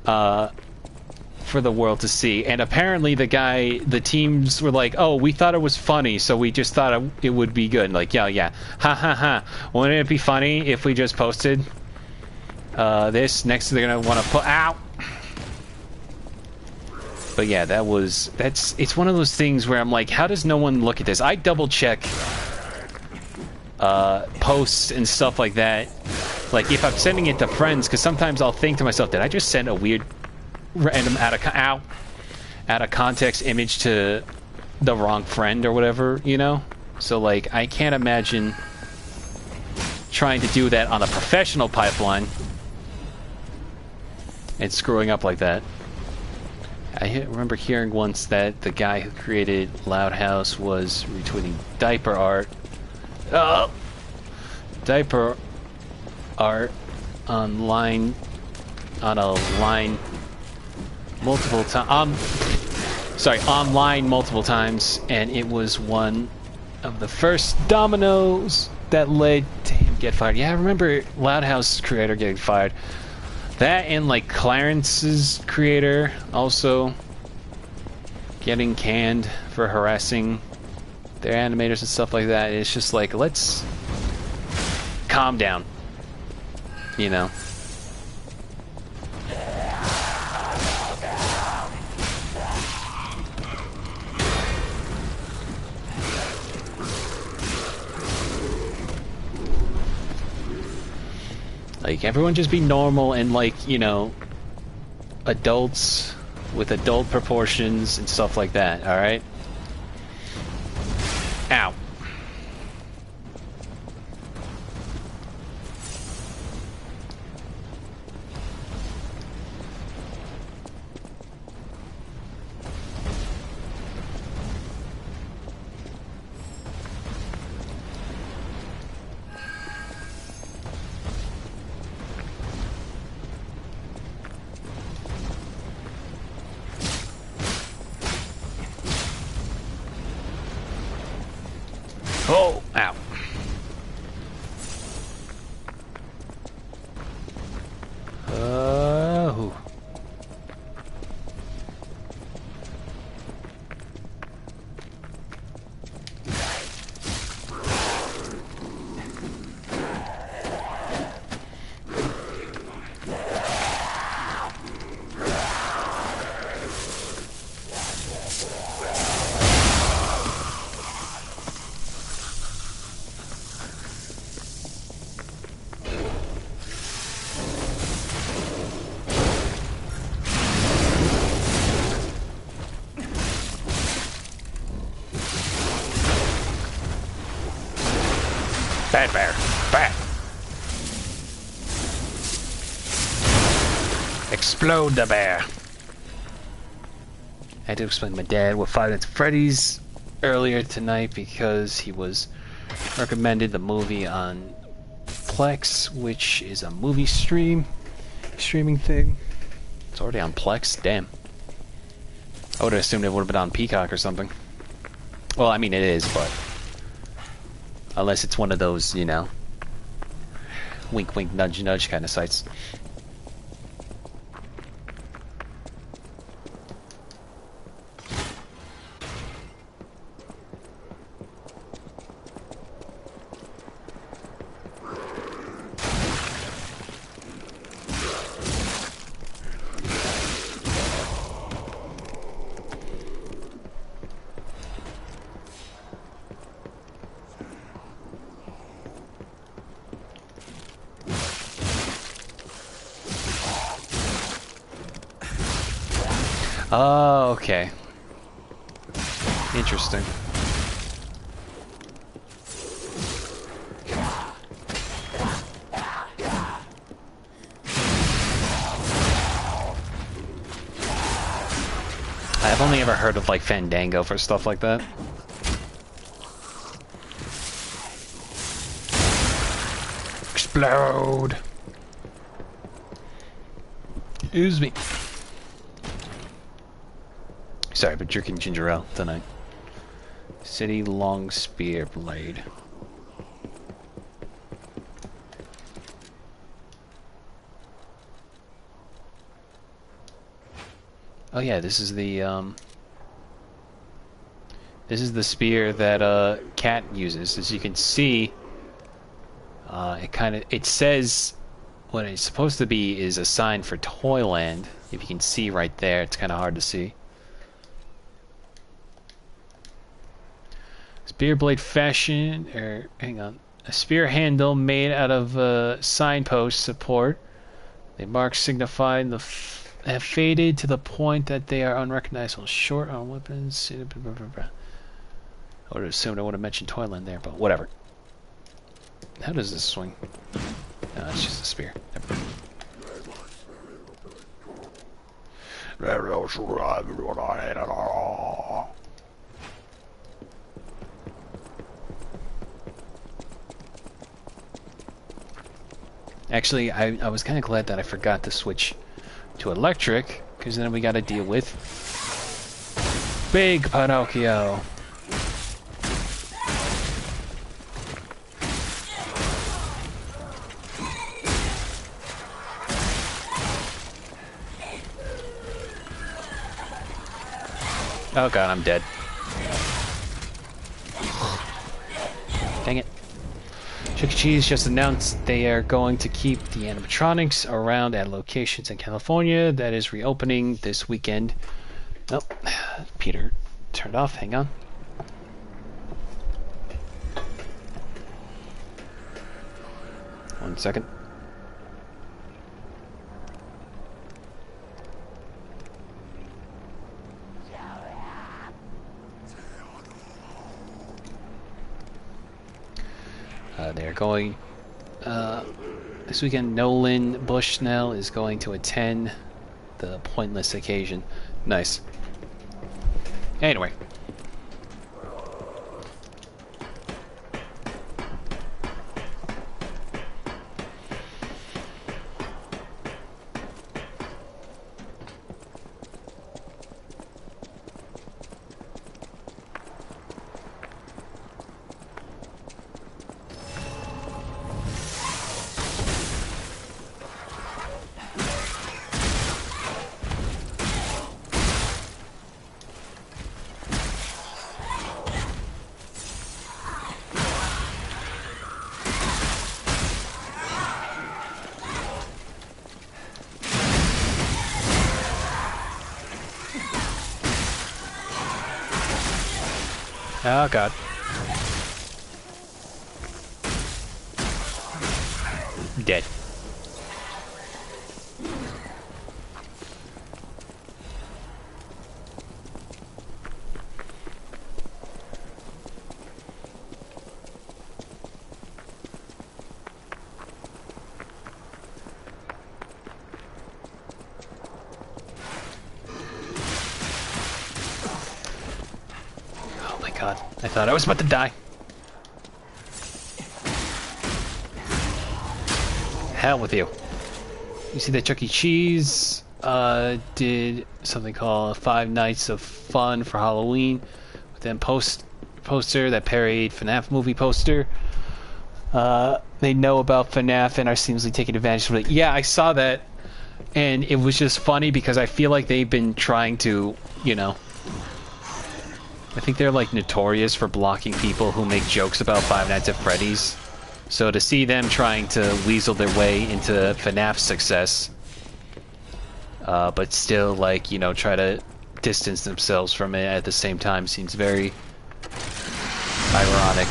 for the world to see? And apparently the teams were like, oh, we thought it was funny, so we just thought it would be good. Like, yeah, ha ha ha. Wouldn't it be funny if we just posted this? Next they're gonna want to put out. But yeah, it's one of those things where I'm like, how does no one look at this? I double check posts and stuff like that, like if I'm sending it to friends, because sometimes I'll think to myself, did I just send a weird random out of context image to the wrong friend or whatever, you know? So like, I can't imagine trying to do that on a professional pipeline and screwing up like that. I remember hearing once that the guy who created Loud House was retweeting diaper art. Diaper art on a line multiple times. Online multiple times, and it was one of the first dominoes that led to him get fired. Yeah, I remember Loud House creator getting fired. That and like Clarence's creator also getting canned for harassing their animators and stuff like that. It's just like, let's calm down, you know. Like, everyone just be normal and, like, you know, adults with adult proportions and stuff like that, alright? Ow. Oh, ow. Oh. Bad bear. Bad. Explode the bear. I had to explain to my dad what Five Nights at Freddy's earlier tonight because he was recommended the movie on Plex, which is a movie streaming thing. It's already on Plex, damn. I would have assumed it would have been on Peacock or something. Well, I mean, it is, but... Unless it's one of those, you know... Wink, wink, nudge, nudge kind of sites. Oh, okay. Interesting. I've only ever heard of like Fandango for stuff like that. Explode! Excuse me. Sorry, but drinking ginger ale tonight. City long spear blade. Oh yeah, this is the spear that Cat uses. As you can see, it says what it's supposed to be is a sign for Toyland. If you can see right there, it's kind of hard to see. Spear blade fashion, or hang on, a spear handle made out of signpost support. The marks signify have faded to the point that they are unrecognizable. Short on weapons. I would have assumed I would have mentioned Toyland there, but whatever. How does this swing? No, it's just a spear. Actually, I was kind of glad that I forgot to switch to electric, because then we got to deal with Big Pinocchio. Oh god, I'm dead. Dang it. Chuck E. Cheese just announced they are going to keep the animatronics around at locations in California that is reopening this weekend. Oh, Peter turned off. Hang on. One second. They're going this weekend. Nolan Bushnell is going to attend the pointless occasion. Nice. Anyway. Oh god. Dead. God, I thought I was about to die. Hell with you. You see that Chuck E. Cheese did something called Five Nights of Fun for Halloween. Then poster that parried FNAF movie poster. They know about FNAF and are seemingly taking advantage of it. Yeah, I saw that, and it was just funny because I feel like they've been trying to, you know, I think they're like notorious for blocking people who make jokes about Five Nights at Freddy's. So to see them trying to weasel their way into FNAF's success, but still, like, you know, try to distance themselves from it at the same time seems very ironic.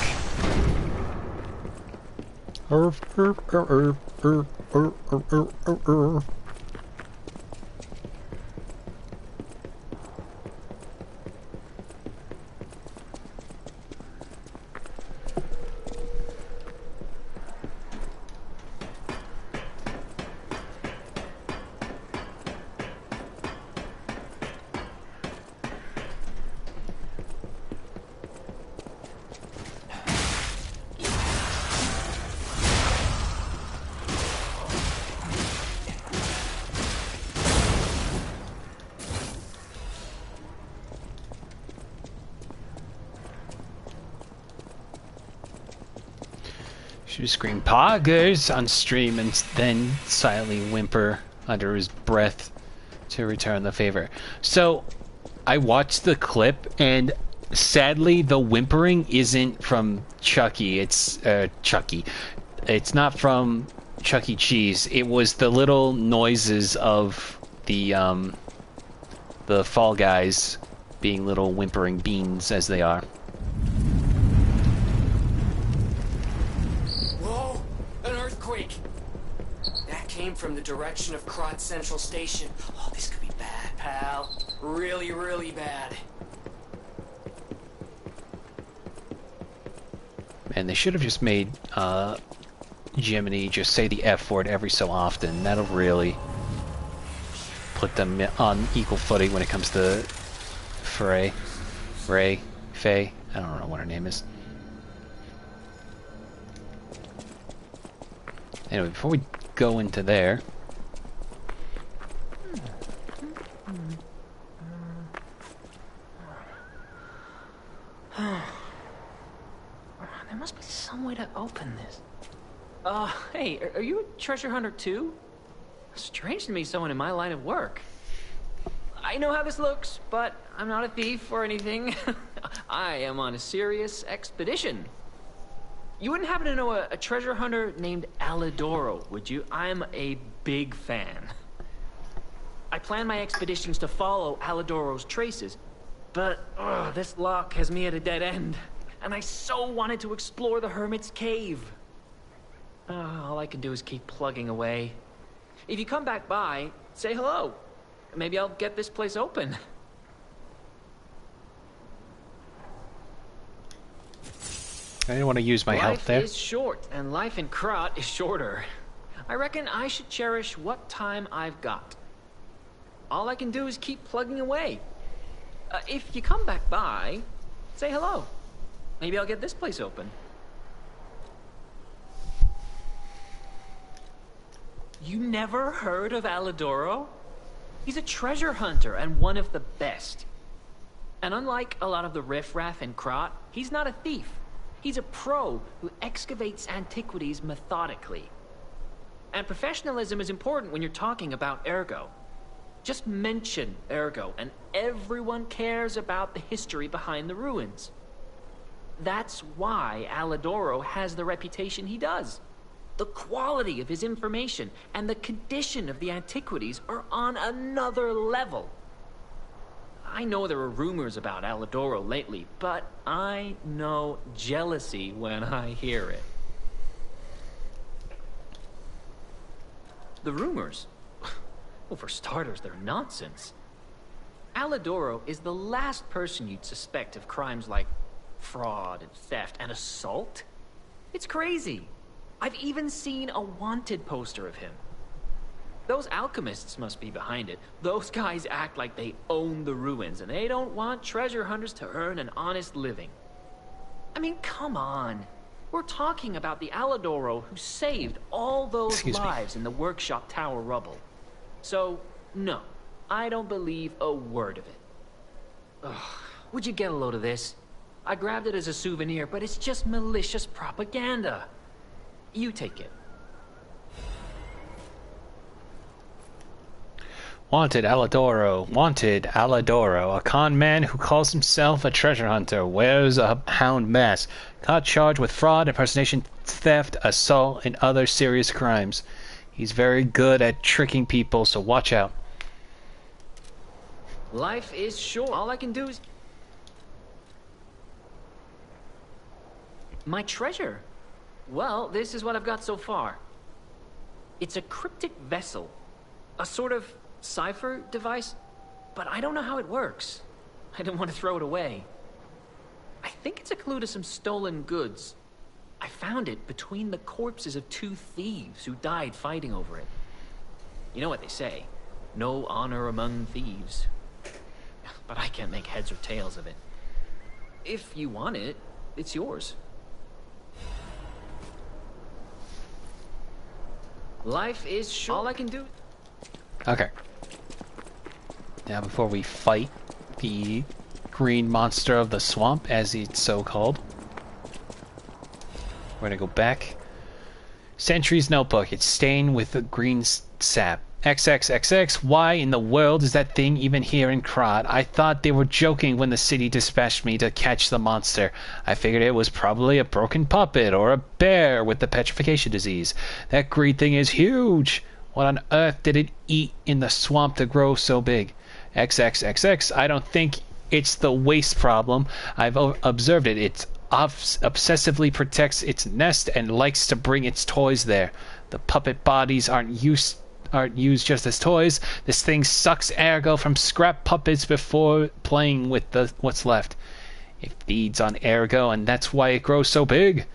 Should scream "Poggers" on stream and then silently whimper under his breath to return the favor. So, I watched the clip, and sadly, the whimpering isn't from Chucky. It's Chucky. It's not from Chuck E. Cheese. It was the little noises of the Fall Guys being little whimpering beans as they are. Came from the direction of Krot Central Station. Oh, this could be bad, pal. Really, really bad. Man, they should have just made Jiminy just say the F word every so often. That'll really put them on equal footing when it comes to Faye. I don't know what her name is. Anyway, before we go into there. There must be some way to open this. Hey, are you a treasure hunter too? Strange to me, someone in my line of work. I know how this looks, but I'm not a thief or anything. I am on a serious expedition. You wouldn't happen to know a treasure hunter named Alidoro, would you? I'm a big fan. I plan my expeditions to follow Alidoro's traces, but this lock has me at a dead end, and I so wanted to explore the Hermit's Cave. All I can do is keep plugging away. If you come back by, say hello. Maybe I'll get this place open. I didn't want to use my health there. Life is short, and life in Krot is shorter. I reckon I should cherish what time I've got. All I can do is keep plugging away. If you come back by, say hello. Maybe I'll get this place open. You never heard of Alidoro? He's a treasure hunter and one of the best. And unlike a lot of the riffraff in Krot, he's not a thief. He's a pro who excavates antiquities methodically. And professionalism is important when you're talking about Ergo. Just mention Ergo, and everyone cares about the history behind the ruins. That's why Alidoro has the reputation he does. The quality of his information and the condition of the antiquities are on another level. I know there are rumors about Alidoro lately, but I know jealousy when I hear it. The rumors? Well, for starters, they're nonsense. Alidoro is the last person you'd suspect of crimes like fraud and theft and assault. It's crazy. I've even seen a wanted poster of him. Those alchemists must be behind it. Those guys act like they own the ruins, and they don't want treasure hunters to earn an honest living. I mean, come on. We're talking about the Alidoro who saved all those lives in the workshop tower rubble. So, No, I don't believe a word of it. Ugh, would you get a load of this? I grabbed it as a souvenir, but it's just malicious propaganda. You take it. Wanted Aladoro. Wanted Aladoro. A con man who calls himself a treasure hunter. Wears a hound mask. Caught charged with fraud, impersonation, theft, assault, and other serious crimes. He's very good at tricking people, so watch out. Life is short. All I can do is... My treasure? Well, this is what I've got so far. It's a cryptic vessel. A sort of cipher device, but I don't know how it works. I don't want to throw it away. I think it's a clue to some stolen goods. I found it between the corpses of 2 thieves who died fighting over it. You know what they say, no honor among thieves. But I can't make heads or tails of it. If you want it, it's yours. Life is short. All I can do... Okay. Now before we fight the green monster of the swamp, as it's so called, we're gonna go back. Sentry's notebook. It's stained with the green sap. XXXX, why in the world is that thing even here in Krod? I thought they were joking when the city dispatched me to catch the monster. I figured it was probably a broken puppet or a bear with the petrification disease. That green thing is huge. What on earth did it eat in the swamp to grow so big? XXXX, I don't think it's the waste problem. I've observed it. It obsessively protects its nest and likes to bring its toys there. The puppet bodies aren't used just as toys. This thing sucks ergo from scrap puppets before playing with what's left. It feeds on ergo, and that's why it grows so big.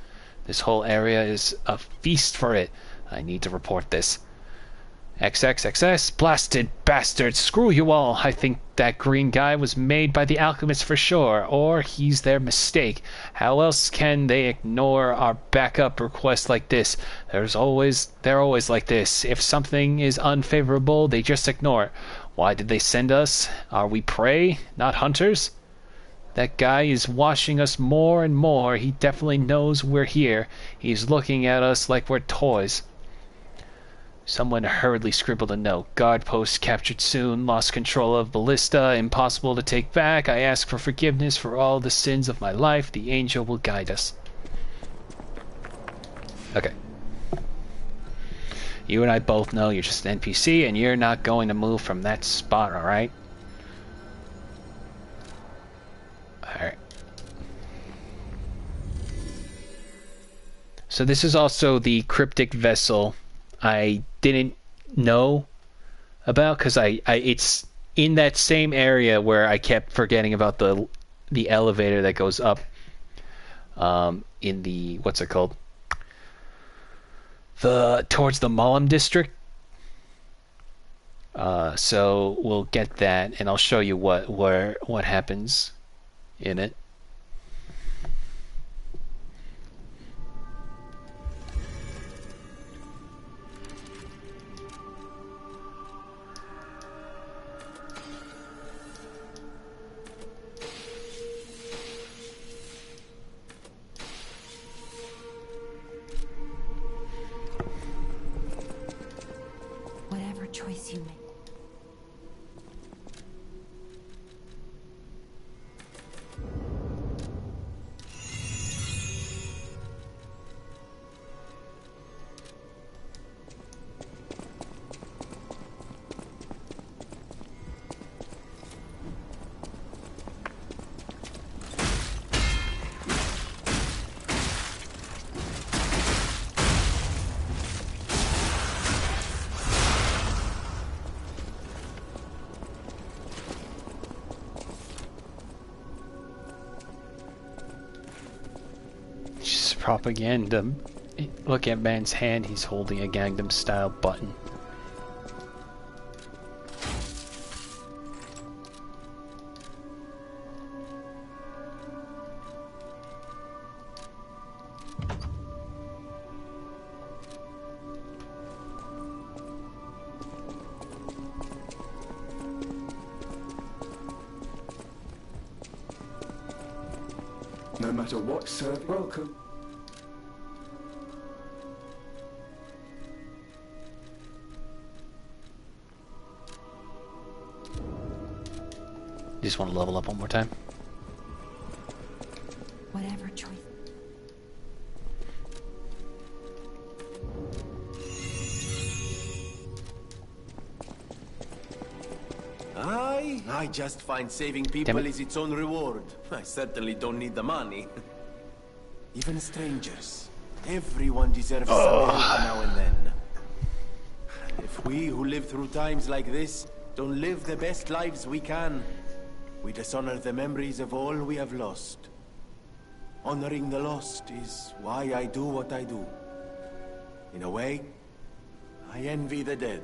This whole area is a feast for it. I need to report this. XXXS, blasted bastards, screw you all. I think that green guy was made by the alchemists for sure, or he's their mistake. How else can they ignore our backup requests like this? They're always like this. If something is unfavorable, they just ignore it. Why did they send us? Are we prey, not hunters? That guy is watching us more and more. He definitely knows we're here. He's looking at us like we're toys. Someone hurriedly scribbled a note. Guard post captured soon. Lost control of ballista. Impossible to take back. I ask for forgiveness for all the sins of my life. The angel will guide us. Okay. You and I both know you're just an NPC and you're not going to move from that spot, alright? Alright. So this is also the cryptic vessel I didn't know about because it's in that same area where I kept forgetting about the elevator that goes up in the what's it called, towards the Mollum district. So we'll get that and I'll show you what happens in it. Whatever choice you make. Propaganda. Look at man's hand, he's holding a Gangnam style button. No matter what serve, welcome. Just want to level up one more time. Whatever choice. I just find saving people is its own reward. I certainly don't need the money. Even strangers. Everyone deserves some help now and then. If we who live through times like this don't live the best lives we can, we dishonor the memories of all we have lost. Honoring the lost is why I do what I do. In a way, I envy the dead.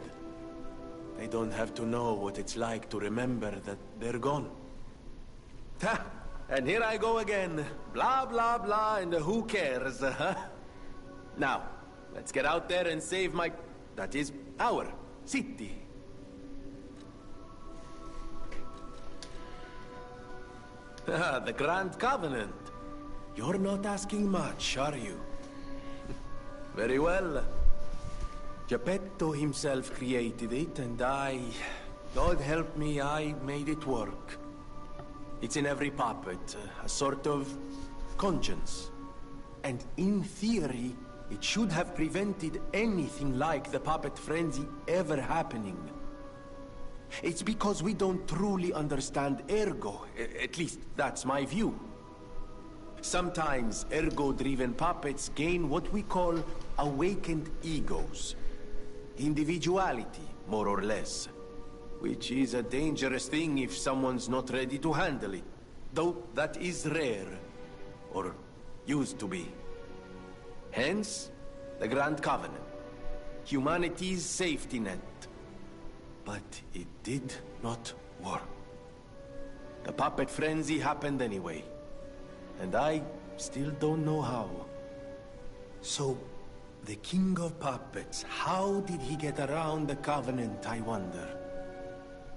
They don't have to know what it's like to remember that they're gone. Ha! And here I go again. Blah, blah, blah, and who cares, huh? Now, let's get out there and save my... that is, our city. The Grand Covenant. You're not asking much, are you? Very well. Geppetto himself created it, and God help me, I made it work. It's in every puppet, a sort of conscience. And in theory, it should have prevented anything like the puppet frenzy ever happening. It's because we don't truly understand ergo, at least that's my view. Sometimes ergo-driven puppets gain what we call awakened egos. Individuality, more or less. Which is a dangerous thing if someone's not ready to handle it. Though that is rare. Or used to be. Hence, the Grand Covenant. Humanity's safety net. But it did not work. The puppet frenzy happened anyway. And I still don't know how. So, the King of Puppets, how did he get around the Covenant, I wonder?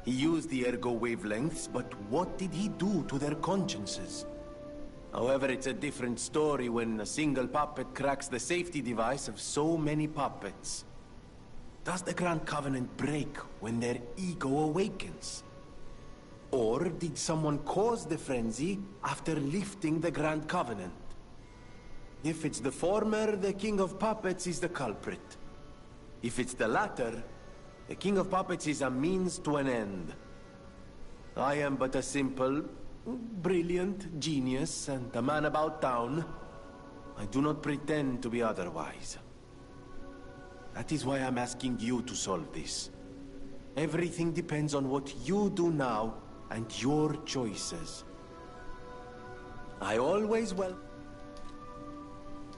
He used the ergo wavelengths, but what did he do to their consciences? However, it's a different story when a single puppet cracks the safety device of so many puppets. Does the Grand Covenant break when their ego awakens? Or did someone cause the frenzy after lifting the Grand Covenant? If it's the former, the King of Puppets is the culprit. If it's the latter, the King of Puppets is a means to an end. I am but a simple, brilliant genius and a man about town. I do not pretend to be otherwise. That is why I'm asking you to solve this. Everything depends on what you do now and your choices. I always will...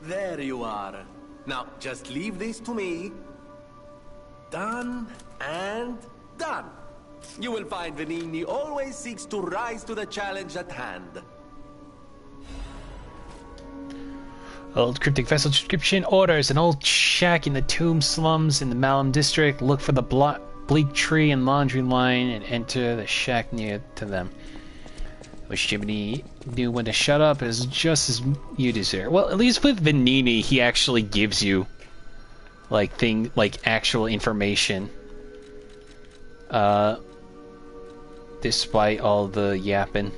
There you are. Now, just leave this to me. Done and done. You will find Venigni always seeks to rise to the challenge at hand. Old cryptic vessel description orders an old shack in the tomb slums in the Malum district. Look for the bleak tree and laundry line and enter the shack near to them. Wish Jiminy knew when to shut up is just as you deserve. Well, at least with Venigni, he actually gives you like actual information. Despite all the yapping.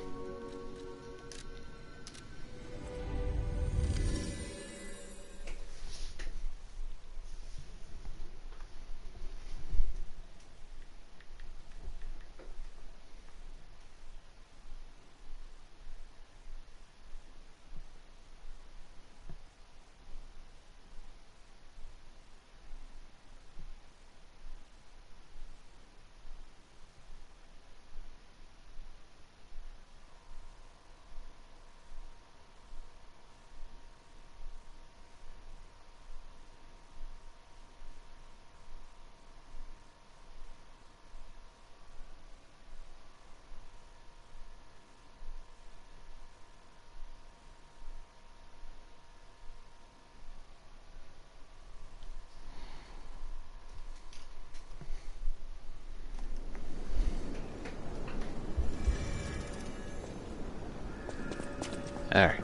Alright.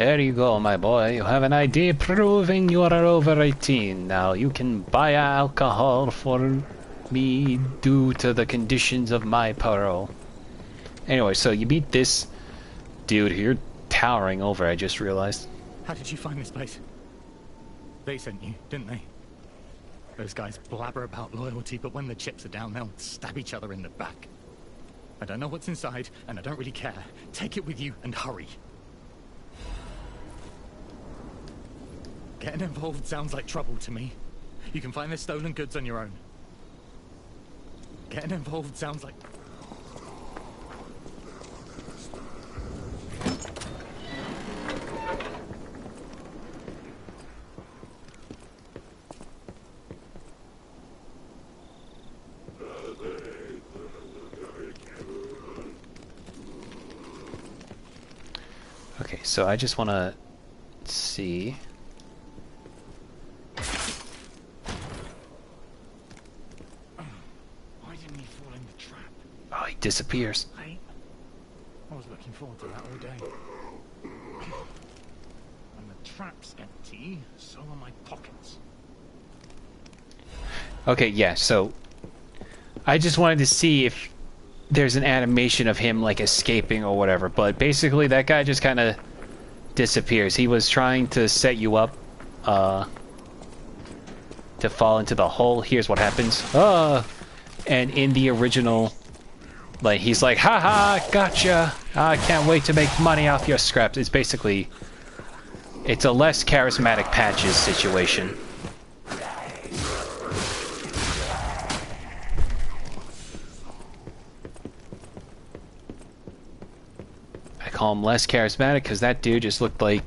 There you go, my boy. You have an ID proving you are over 18. Now you can buy alcohol for me due to the conditions of my parole. Anyway, so you meet this dude here towering over, I just realized. How did you find this place? They sent you, didn't they? Those guys blabber about loyalty, but when the chips are down, they'll stab each other in the back. I don't know what's inside, and I don't really care. Take it with you and hurry. Getting involved sounds like trouble to me. You can find the stolen goods on your own. Getting involved sounds like... Okay, so I just want to see... Why didn't he fall in the trap? Oh, he disappears. I was looking forward to that all day. And the trap's empty, so are my pockets. Okay, yeah, so... I just wanted to see if there's an animation of him, like, escaping or whatever, but basically that guy just kind of disappears. He was trying to set you up, to fall into the hole. Here's what happens. And in the original, like, he's like, haha, gotcha! I can't wait to make money off your scraps. It's basically... It's a less charismatic Patches situation. I call him less charismatic because that dude just looked like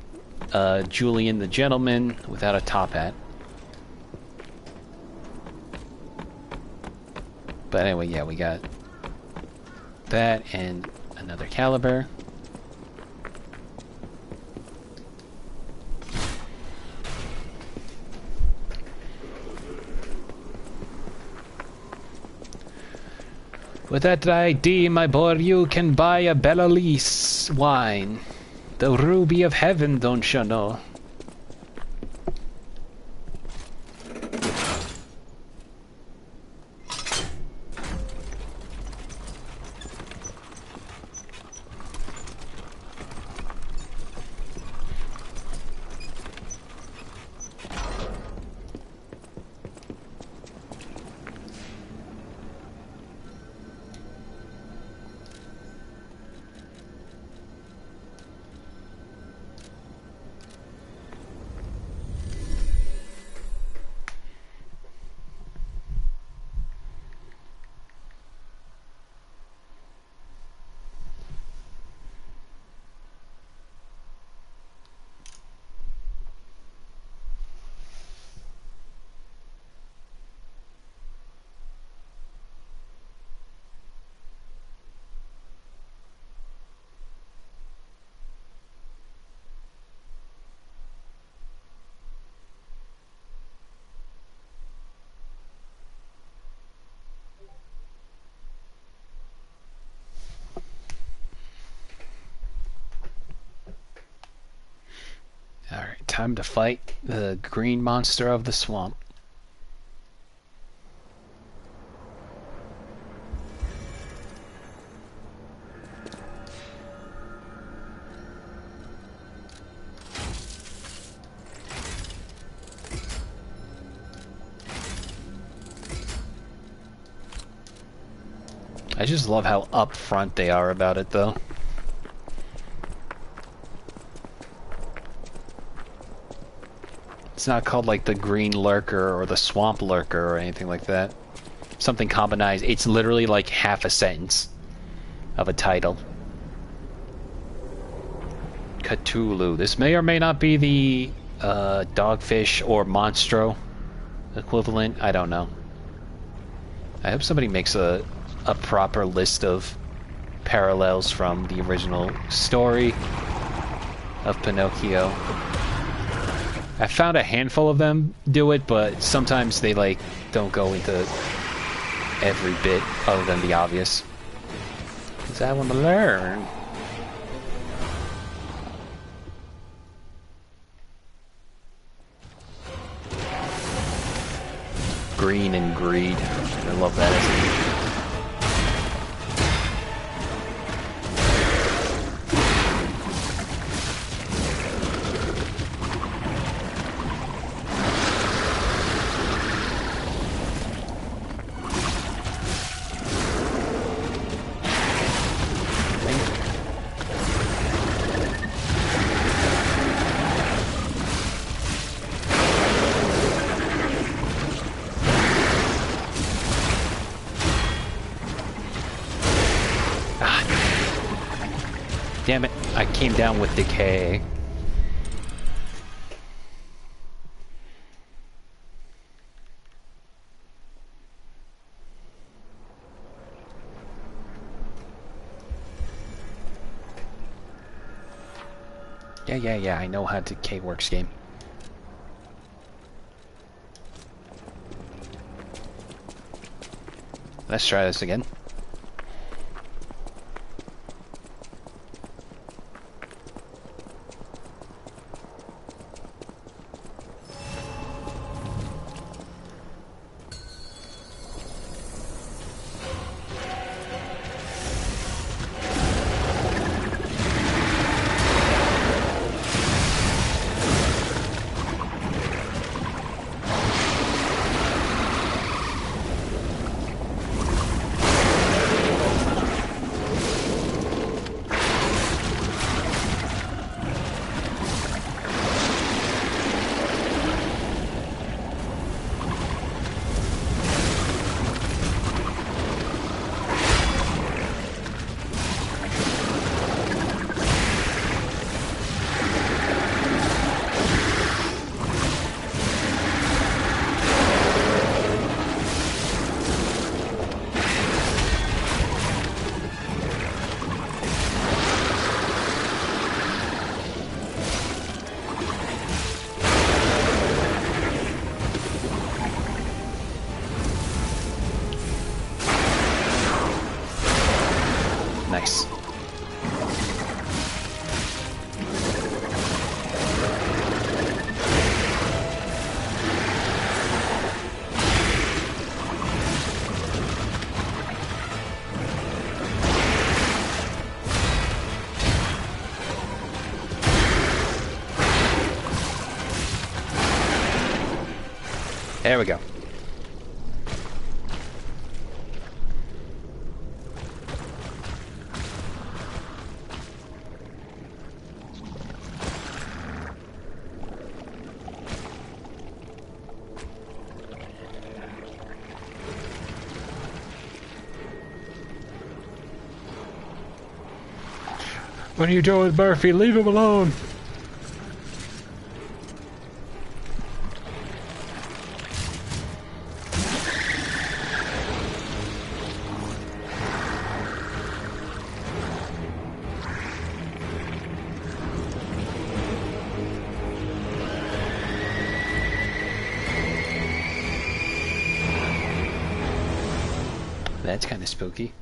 Julian the Gentleman without a top hat. But anyway, yeah, we got that and another caliber. With that ID, my boy, you can buy a Bellelise wine. The ruby of heaven, don't you know? Alright, time to fight the green monster of the swamp. I just love how upfront they are about it, though. It's not called like the green lurker or the swamp lurker or anything like that. Something combined. It's literally like half a sentence of a title. Cthulhu. This may or may not be the dogfish or monstro equivalent. I don't know. I hope somebody makes a proper list of parallels from the original story of Pinocchio. I found a handful of them do it, but sometimes they like don't go into every bit other than the obvious. 'Cause I want to learn. green and greed. I love that as Damn it, I came down with decay. Yeah, I know how decay works, game. Let's try this again. Nice. There we go. What are you doing, Murphy? Leave him alone. That's kind of spooky.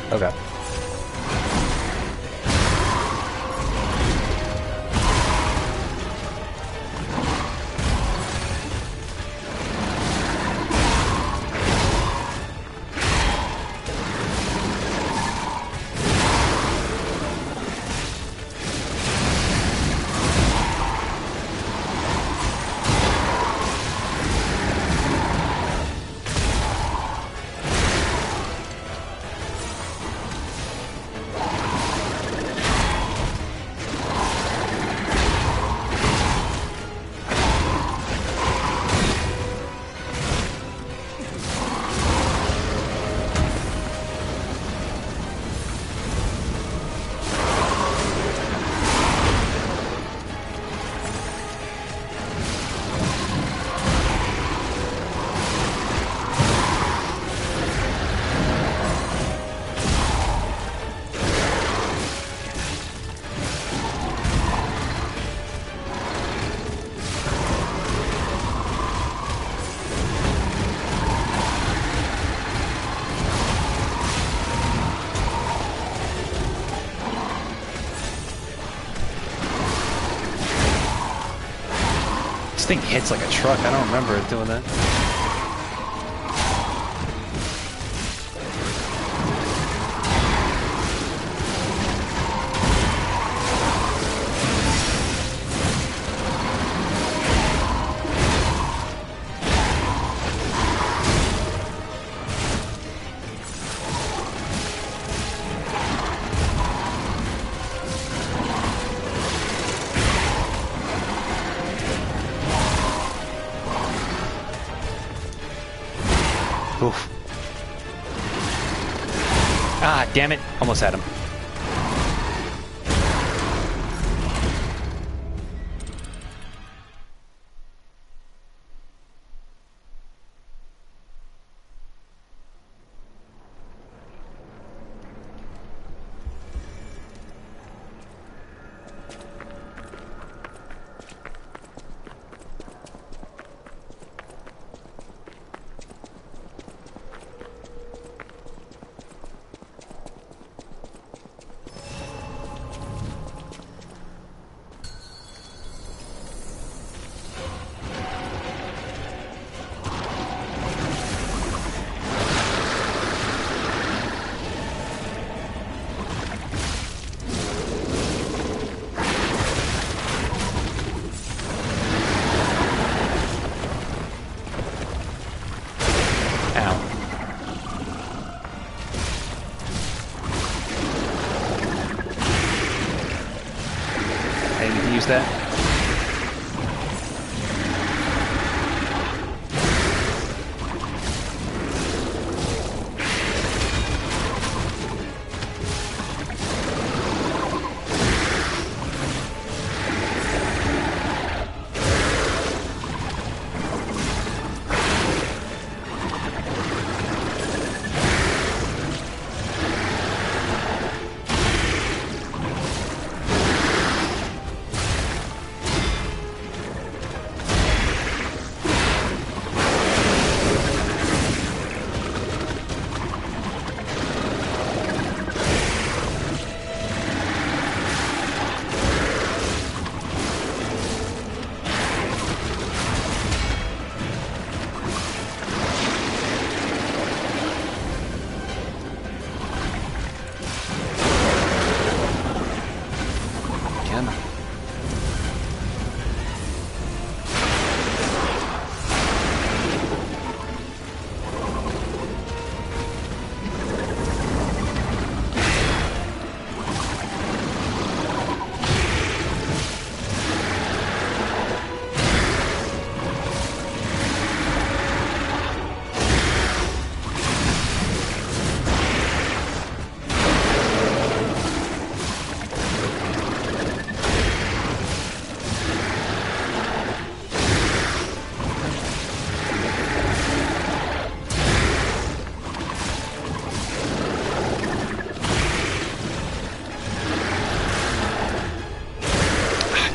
Okay. thing hits like a truck. I don't remember it doing that. Oof. Ah, damn it. Almost had him. That.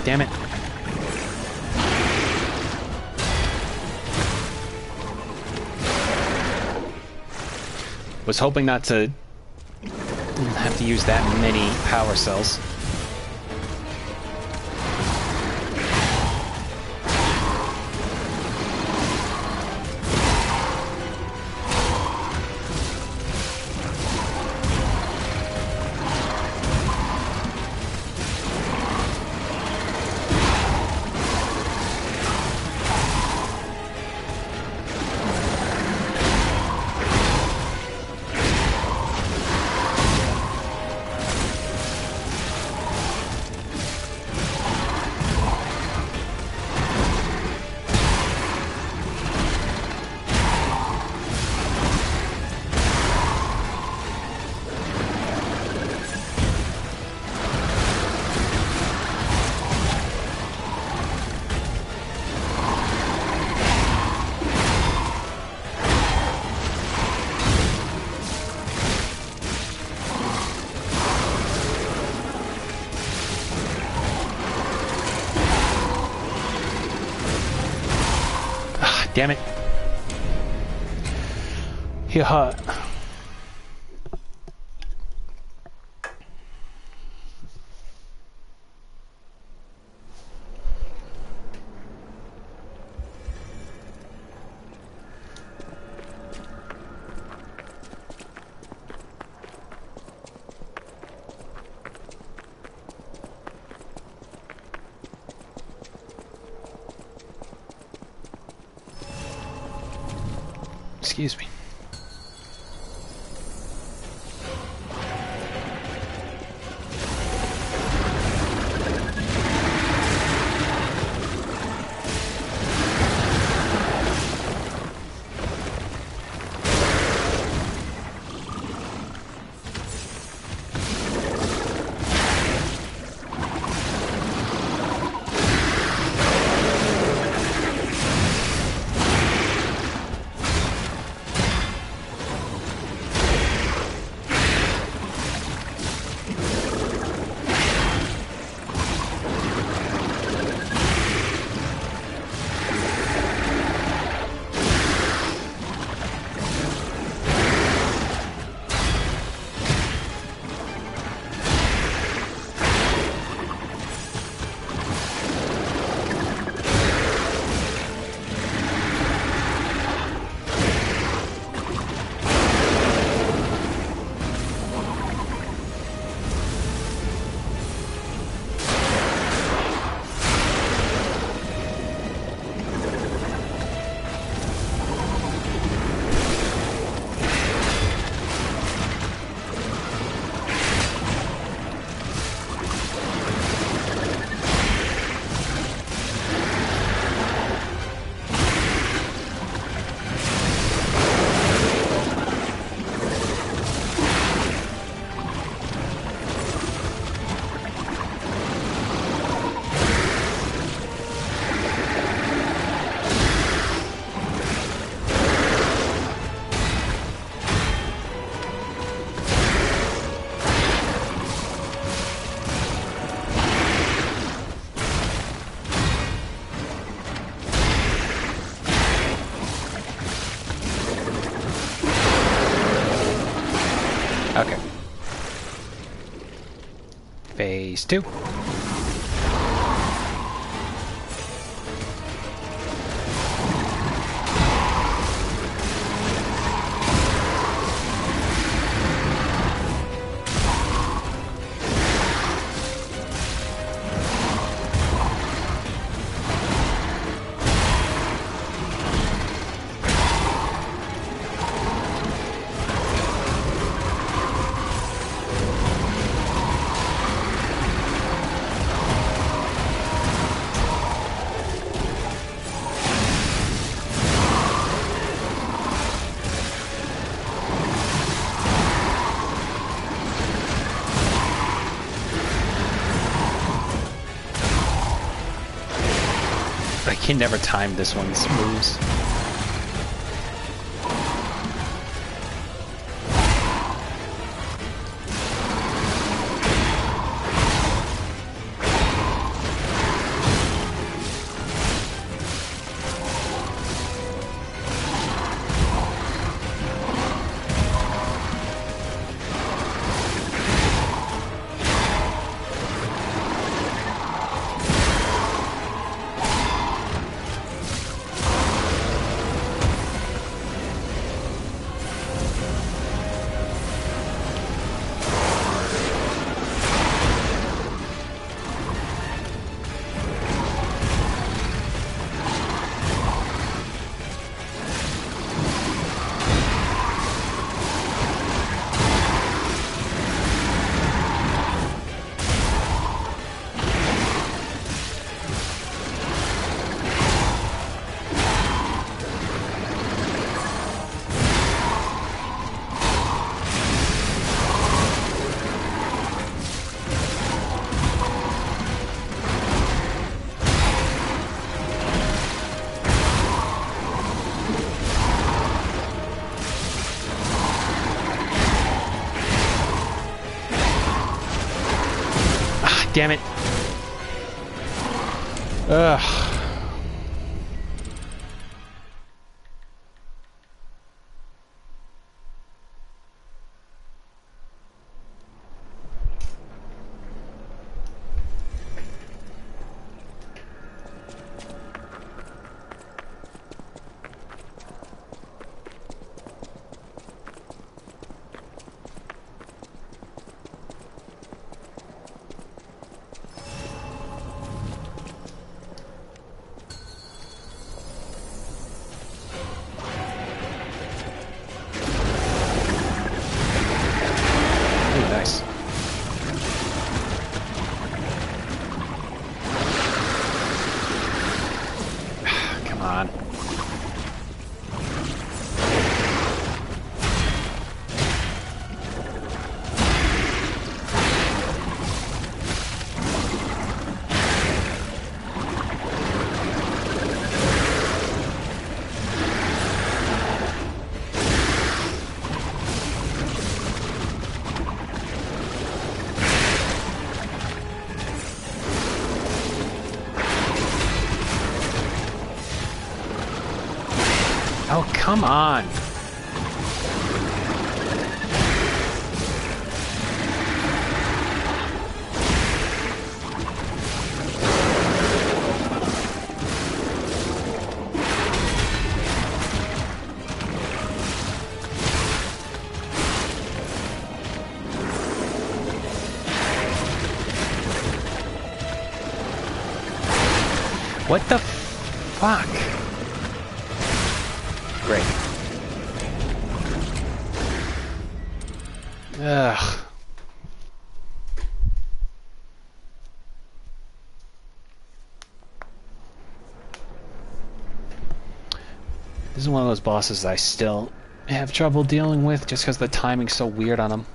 Damn it. Was hoping not to have to use that many power cells. Damn it. Yeah. Excuse me. Okay. Phase 2. I can never time this one's moves. Damn it. Ugh. Oh, come on. What the fuck? Great. Ugh. This is one of those bosses that I still have trouble dealing with just because the timing's so weird on them.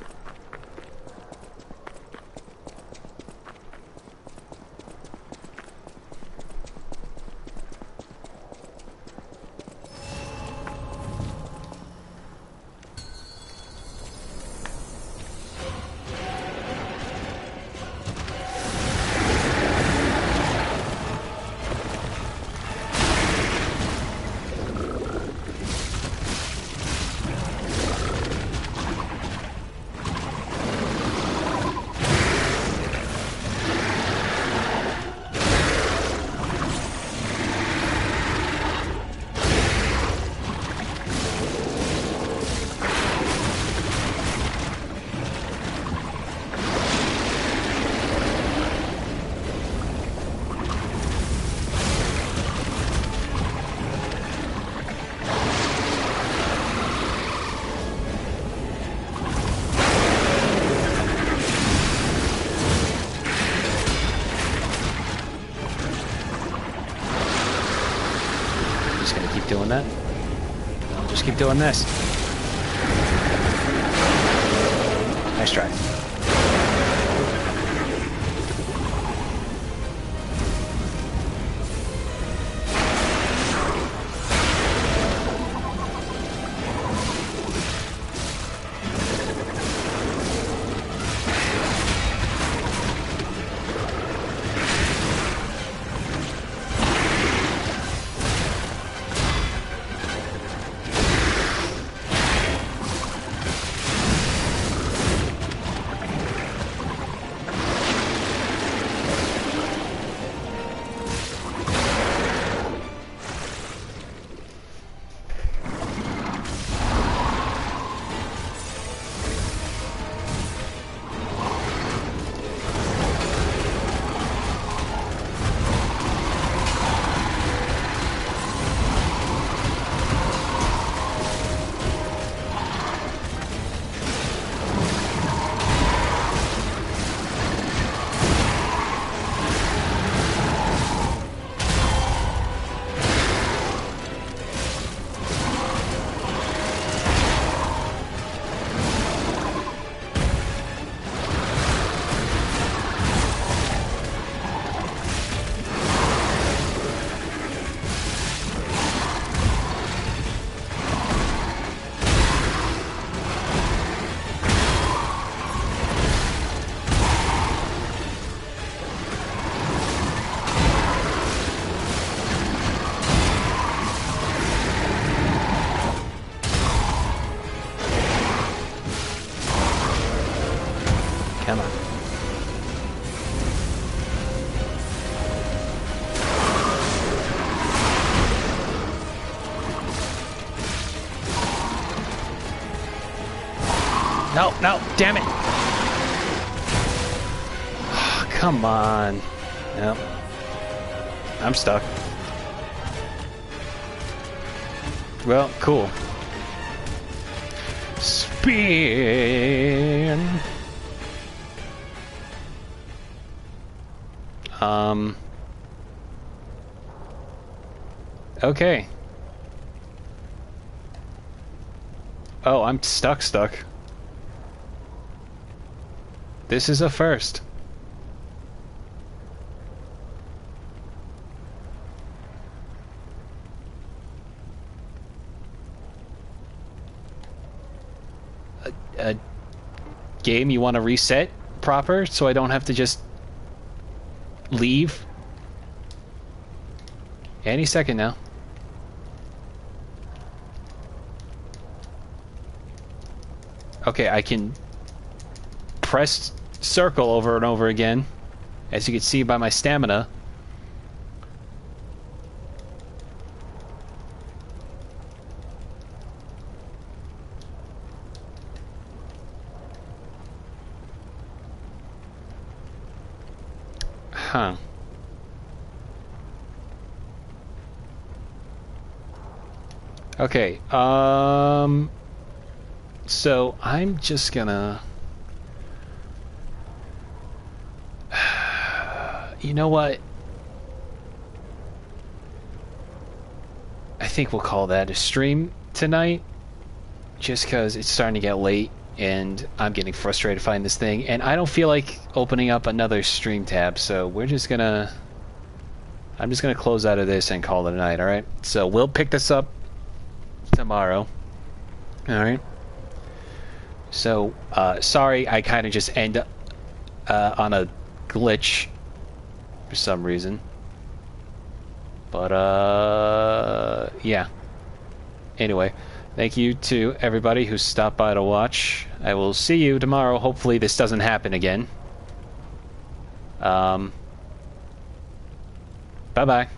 Doing that. I'll just keep doing this. Nice try. Come on. No, no, damn it. Come on. Yep. I'm stuck. Well, cool. Spin. Okay. Oh, I'm stuck. This is a first. A game you want to reset proper so I don't have to just leave any second now. Okay, I can press circle over and over again, as you can see by my stamina. Huh. Okay, so I'm just gonna... You know what? I think we'll call that a stream tonight, just because it's starting to get late, and I'm getting frustrated finding this thing, and I don't feel like opening up another stream tab, so we're just gonna... I'm just gonna close out of this and call it a night, alright? So we'll pick this up tomorrow. Alright? So, sorry I kind of just end up on a glitch for some reason. But, yeah. Anyway, thank you to everybody who stopped by to watch. I will see you tomorrow. Hopefully this doesn't happen again. Bye-bye.